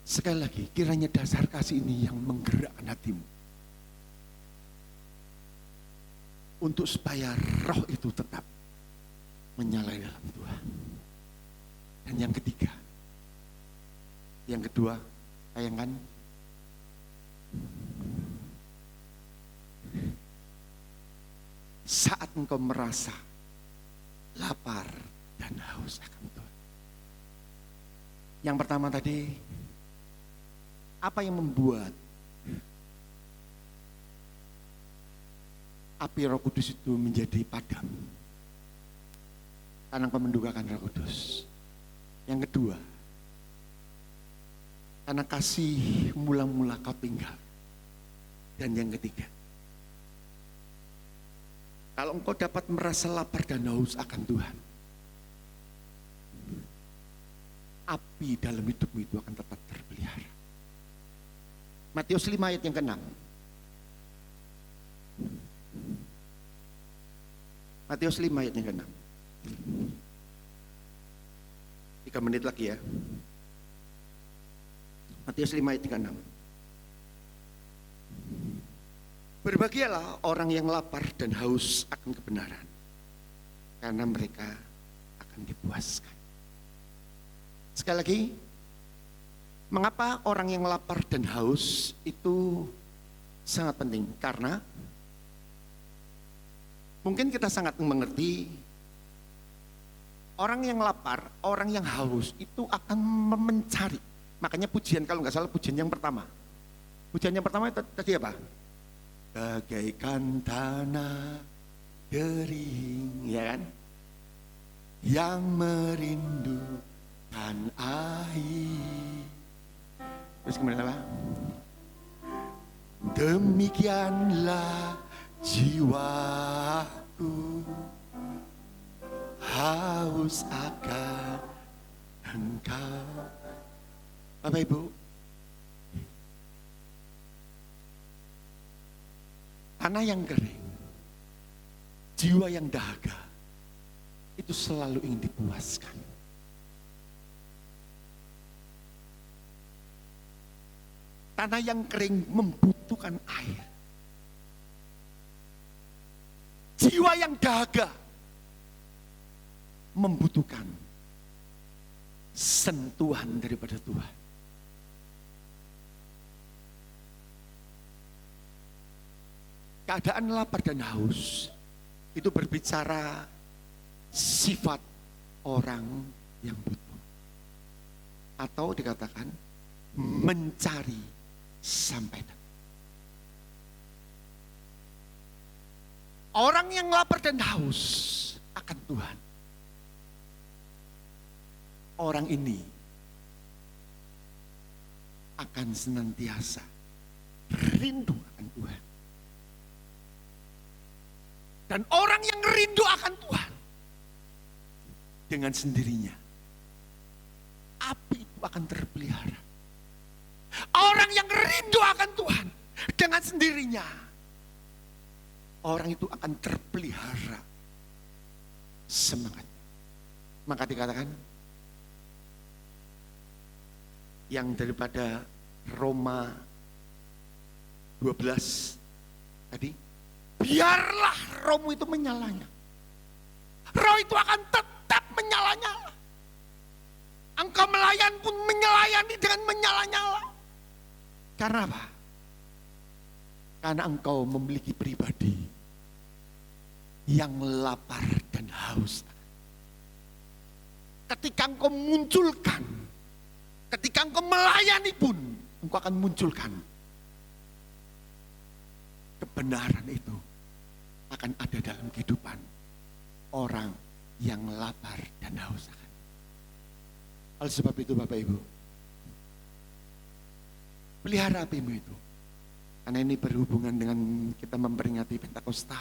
Sekali lagi, kiranya dasar kasih ini yang menggerakkan hatimu. Untuk supaya roh itu tetap menyala dalam Tuhan. Dan yang ketiga, yang kedua, bayangkan saat engkau merasa lapar dan haus akan Tuhan. Yang pertama tadi, apa yang membuat api Roh Kudus itu menjadi padam? Karena engkau mendukakan Roh Kudus. Yang kedua, karena kasih mula-mula kau tinggal. Dan yang ketiga, kalau engkau dapat merasa lapar dan haus akan Tuhan, api dalam hidupmu itu akan tetap terpelihara. Matius 5 ayat yang ke-6. Matius 5 ayat yang ke-6. 3 menit lagi ya. Matius 5 ayat yang ke-6. Berbahagialah orang yang lapar dan haus akan kebenaran, karena mereka akan dipuaskan. Sekali lagi, mengapa orang yang lapar dan haus itu sangat penting? Karena mungkin kita sangat mengerti orang yang lapar, orang yang haus itu akan mencari. Makanya pujian, kalau nggak salah pujian yang pertama. Pujian yang pertama itu tadi apa? Bagaikan tanah kering, ya kan? Yang merindukan air. Terus kemudian apa? Demikianlah jiwaku haus akan Engkau. Bapak Ibu, tanah yang kering, jiwa yang dahaga, itu selalu ingin dipuaskan. Tanah yang kering membutuhkan air. Jiwa yang dahaga membutuhkan sentuhan daripada Tuhan. Keadaan lapar dan haus itu berbicara sifat orang yang butuh. Atau dikatakan mencari sampai dapat. Orang yang lapar dan haus akan Tuhan. Orang ini akan senantiasa rindu akan Tuhan. Dan orang yang rindu akan Tuhan, dengan sendirinya api itu akan terpelihara. Orang yang rindu akan Tuhan, dengan sendirinya orang itu akan terpelihara semangatnya. Maka dikatakan yang daripada Roma 12 tadi, biarlah rohmu itu menyalanya. Roh itu akan tetap menyala-nyala. Engkau melayan pun menylayani dengan menyala-nyala. Karena apa? Karena engkau memiliki pribadi yang lapar dan haus. Ketika engkau munculkan, ketika engkau melayani pun, engkau akan munculkan kebenaran itu akan ada dalam kehidupan orang yang lapar dan haus akan. Oleh sebab itu Bapak Ibu, pelihara apimu itu. Karena ini berhubungan dengan kita memperingati Pentakosta,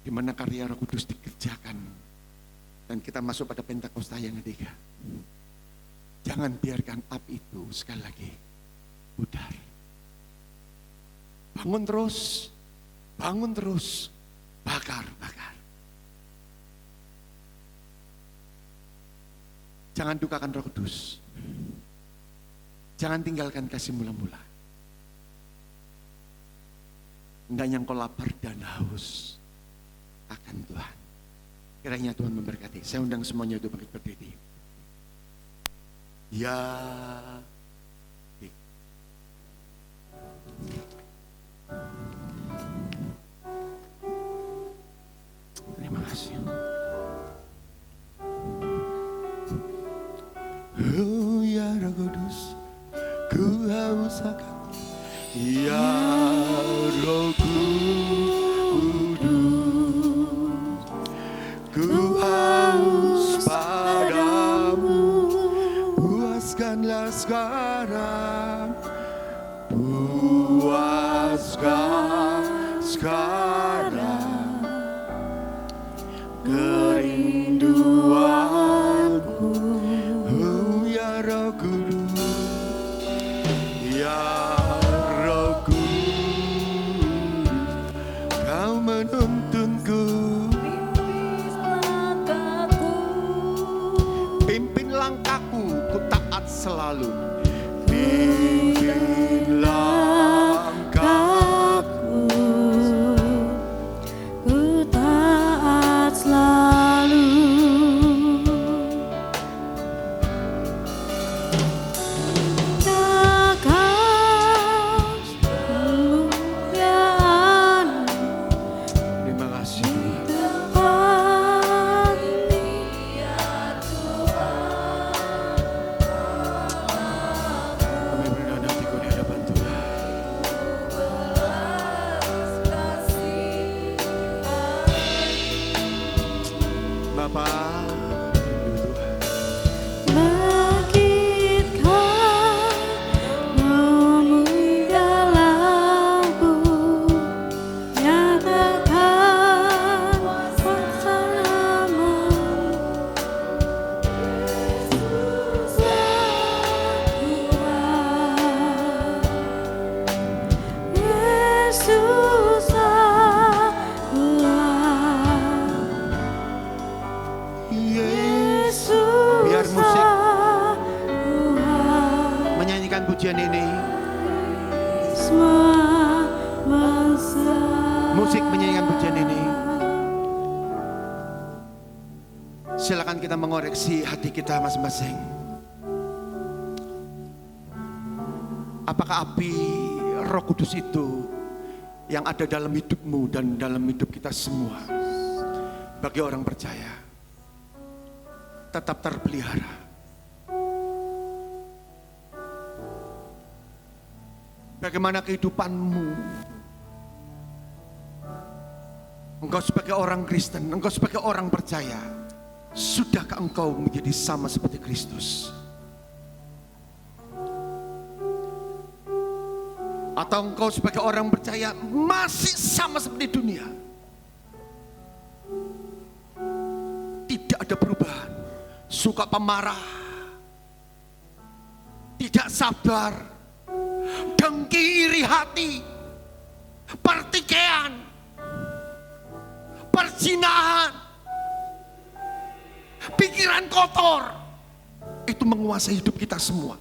di mana karya Roh Kudus dikerjakan dan kita masuk pada Pentakosta yang ketiga. Jangan biarkan api itu sekali lagi pudar. Bangun terus, bakar. Jangan dukakan Roh Kudus. Jangan tinggalkan kasih mula-mula. Hendaknya engkau lapar dan haus akan Tuhan. Kiranya Tuhan memberkati. Saya undang semuanya untuk bangkit berdiri. Ya. Terima kasih. Oh ya Roh Kudus, ku haus akan. Ya Roh Kudus, ku haus padamu. Puaskanlah sekarang, puaskan sekarang kerinduanku. Oh ya Roh Kudus, ya Roh Kudus, kau menuntunku. Pimpin langkahku, ku taat selalu. Pimpin langkahku, ku taat selalu. Takkan kemuliaan Terima kasih. tempat Kami menghadapiku di hadapan Tuhan. Bapak, Tuhan. bangkitkan rohmu dalamku, nyatakan Silakan kita mengoreksi hati kita masing-masing. Apakah api Roh Kudus itu yang ada dalam hidupmu dan dalam hidup kita semua bagi orang percaya tetap terpelihara? Bagaimana kehidupanmu? Engkau sebagai orang Kristen, engkau sebagai orang percaya, sudahkah engkau menjadi sama seperti Kristus? Atau engkau sebagai orang percaya masih sama seperti dunia? Tidak ada perubahan. Suka pemarah, tidak sabar, dengki, iri hati, pertikaian, perzinahan, pikiran kotor, itu menguasai hidup kita semua.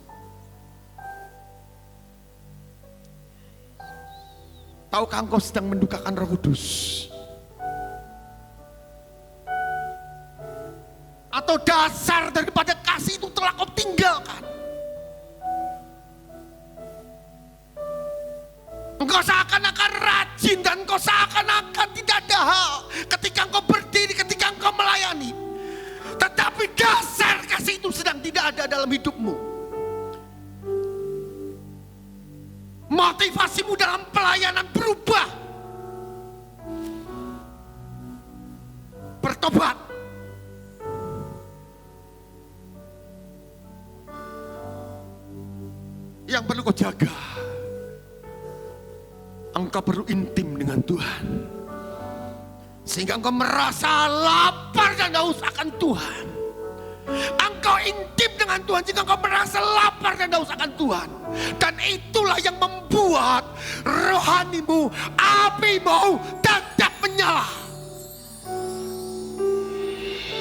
Tahukah engkau sedang mendukakan Roh Kudus? Atau dasar daripada kasih itu telah kau tinggalkan? Engkau seakan-akan rajin dan engkau seakan-akan tidak ada hal ketika engkau berdiri, ketika engkau melayani. Tetapi dasar kasih itu sedang tidak ada dalam hidupmu. Motivasimu dalam pelayanan berubah. Bertobat. Yang perlu kau jaga, engkau perlu intim dengan Tuhan, sehingga engkau merasa lapar dan haus akan Tuhan. Engkau intim dengan Tuhan sehingga engkau merasa lapar dan haus akan Tuhan. Dan itulah yang membuat rohanimu, apimu tetap menyala.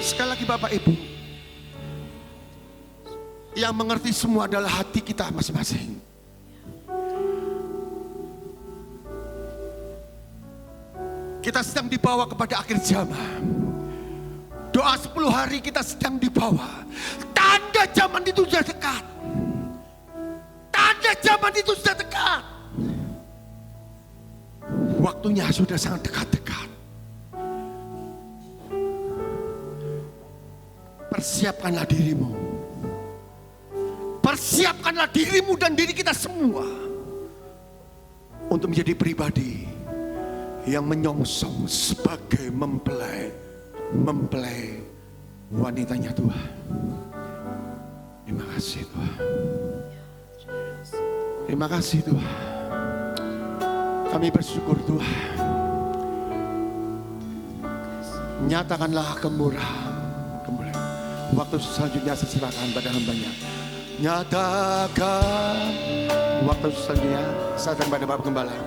Sekali lagi Bapak Ibu, yang mengerti semua adalah hati kita masing-masing. Kita sedang dibawa kepada akhir zaman. Doa 10 hari kita sedang dibawa. Tanda zaman itu sudah dekat. Tanda zaman itu sudah dekat. Waktunya sudah sangat dekat-dekat. Persiapkanlah dirimu. Persiapkanlah dirimu dan diri kita semua untuk menjadi pribadi yang menyongsong sebagai mempelai wanitanya Tuhan. Terima kasih Tuhan. Terima kasih Tuhan. Kami bersyukur Tuhan. Nyatakanlah kemurahan. Waktu selanjutnya serahkan pada hamba-Nya. Nyatakan waktu selanjutnya serahkan pada Bapak Gembala.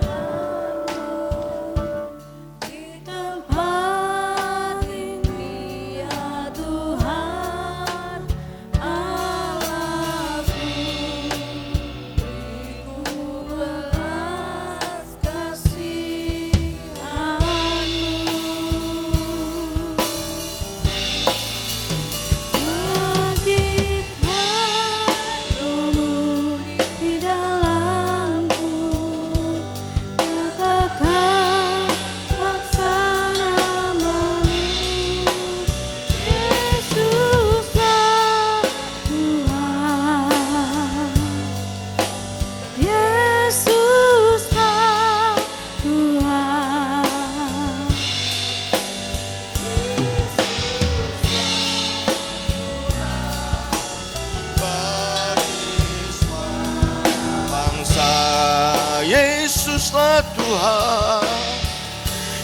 Yesuslah Tuhan,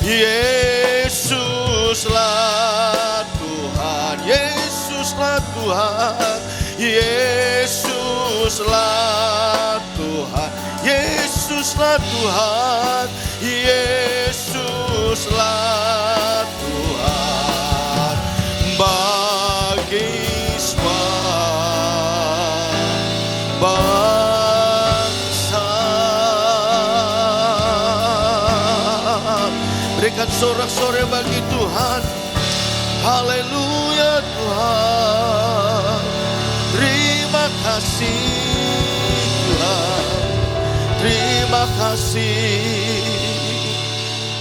Yesuslah Tuhan, Yesuslah Tuhan, Yesuslah Tuhan, Yesuslah Tuhan, Yesuslah Tuhan bagi semua bangsa. Berikan sorak-sorai bagi Tuhan. Haleluya Tuhan. Terima kasih Tuhan. Terima kasih.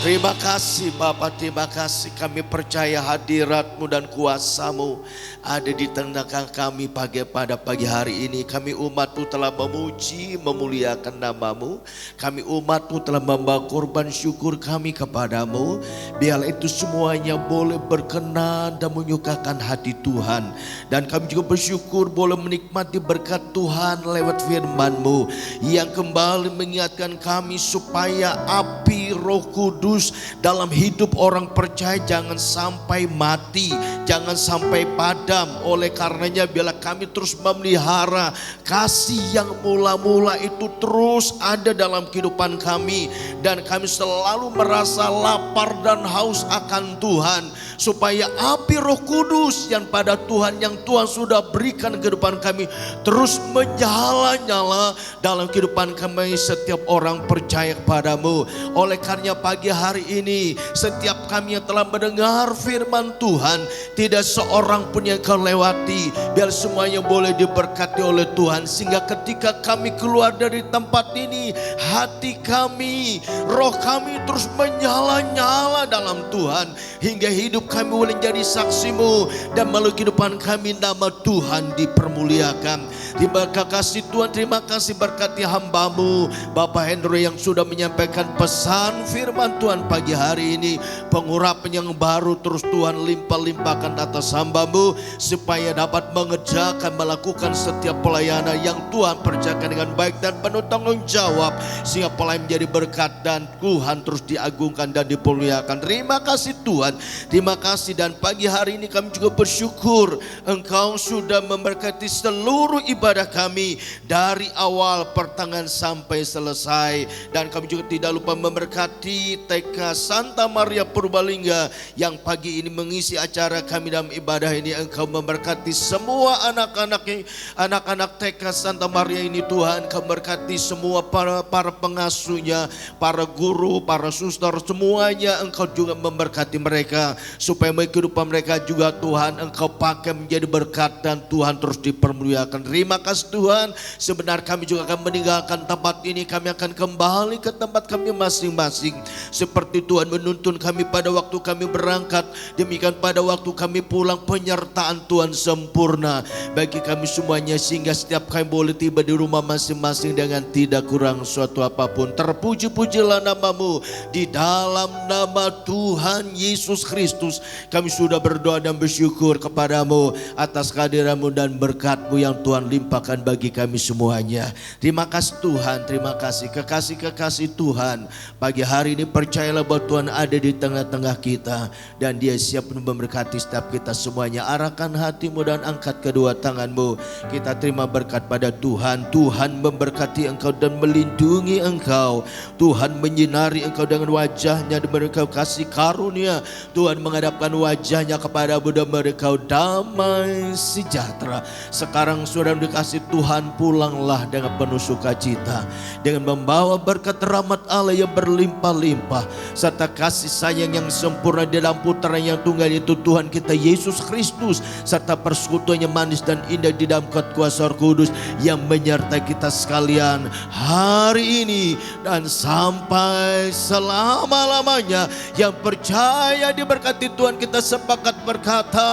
Terima kasih Bapa, terima kasih. Kami percaya hadirat-Mu dan kuasa-Mu ada di tengah kami pada pagi hari ini. Kami umat-Mu telah memuji, memuliakan nama-Mu. Kami umat-Mu telah membawa korban syukur kami kepadamu. Biarlah itu semuanya boleh berkenan dan menyukakan hati Tuhan. Dan kami juga bersyukur boleh menikmati berkat Tuhan lewat firman-Mu yang kembali mengingatkan kami supaya api Roh Kudus dalam hidup orang percaya jangan sampai mati, jangan sampai padam. Oleh karenanya biarlah kami terus memelihara kasih yang mula-mula itu terus ada dalam kehidupan kami. Dan kami selalu merasa lapar dan haus akan Tuhan. Supaya api Roh Kudus yang pada Tuhan, yang Tuhan sudah berikan kehidupan kami terus menyala-nyala dalam kehidupan kami setiap orang percaya kepadamu. Oleh karenanya pagi hari ini setiap kami yang telah mendengar firman Tuhan, tidak seorang pun yang kau lewati. Biar semuanya boleh diberkati oleh Tuhan, sehingga ketika kami keluar dari tempat ini, hati kami, roh kami terus menyala-nyala dalam Tuhan, hingga hidup kami boleh menjadi saksi-Mu, dan melalui kehidupan kami nama Tuhan dipermuliakan. Terima kasih Tuhan, terima kasih berkati hamba-Mu Bapak Hendro yang sudah menyampaikan pesan firman Tuhan pagi hari ini. Pengurapan yang baru terus Tuhan limpah-limpahkan atas hamba-Mu, supaya dapat mengerjakan, melakukan setiap pelayanan yang Tuhan percayakan dengan baik dan penuh tanggung jawab, sehingga pelayan menjadi berkat dan Tuhan terus diagungkan dan dipermuliakan. Terima kasih Tuhan, terima kasih. Dan pagi hari ini kami juga bersyukur Engkau sudah memberkati seluruh ibadah kami dari awal pertengahan sampai selesai. Dan kami juga tidak lupa memberkati TK Santa Maria Purbalingga yang pagi ini mengisi acara kami dalam ibadah ini. Engkau memberkati semua anak-anak TK Santa Maria ini Tuhan. Engkau memberkati semua para pengasuhnya, para guru, para suster, semuanya Engkau juga memberkati mereka, supaya kehidupan mereka juga Tuhan Engkau pakai menjadi berkat dan Tuhan terus dipermuliakan. Terima kasih Tuhan. Sebenarnya kami juga akan meninggalkan tempat ini, kami akan kembali ke tempat kami masing-masing. Seperti Tuhan menuntun kami pada waktu kami berangkat, demikian pada waktu kami pulang penyertaan Tuhan sempurna bagi kami semuanya, sehingga setiap kami boleh tiba di rumah masing-masing dengan tidak kurang suatu apapun. Terpuji-pujilah nama-Mu. Di dalam nama Tuhan Yesus Kristus kami sudah berdoa dan bersyukur kepadamu atas kehadiran-Mu dan berkat-Mu yang Tuhan limpahkan bagi kami semuanya. Terima kasih Tuhan, terima kasih. Kekasih-kekasih Tuhan, pagi hari ini percayalah bahwa Tuhan ada di tengah-tengah kita, dan Dia siap memberkati setiap kita semuanya. Arahkan hati-Mu dan angkat kedua tangan-Mu. Kita terima berkat pada Tuhan. Tuhan memberkati engkau dan melindungi engkau. Tuhan menyinari engkau dengan wajah-Nya dan memberi kasih karunia. Tuhan menghadapkan wajah-Nya kepadamu dan memberi damai sejahtera. Sekarang sudah dikasih Tuhan, pulanglah dengan penuh sukacita, dengan membawa berkat rahmat Allah yang berlimpah-limpah, serta kasih sayang yang sempurna di dalam putra yang tunggal itu Tuhan kita Yesus Kristus, serta persekutuan yang manis dan indah di dalam kuasa Roh Kudus yang menyertai kita sekalian hari ini dan sampai selama-lamanya. Yang percaya diberkati Tuhan kita sepakat berkata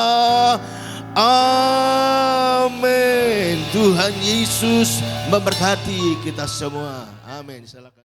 amin. Tuhan Yesus memberkati kita semua. Amin. Silakan.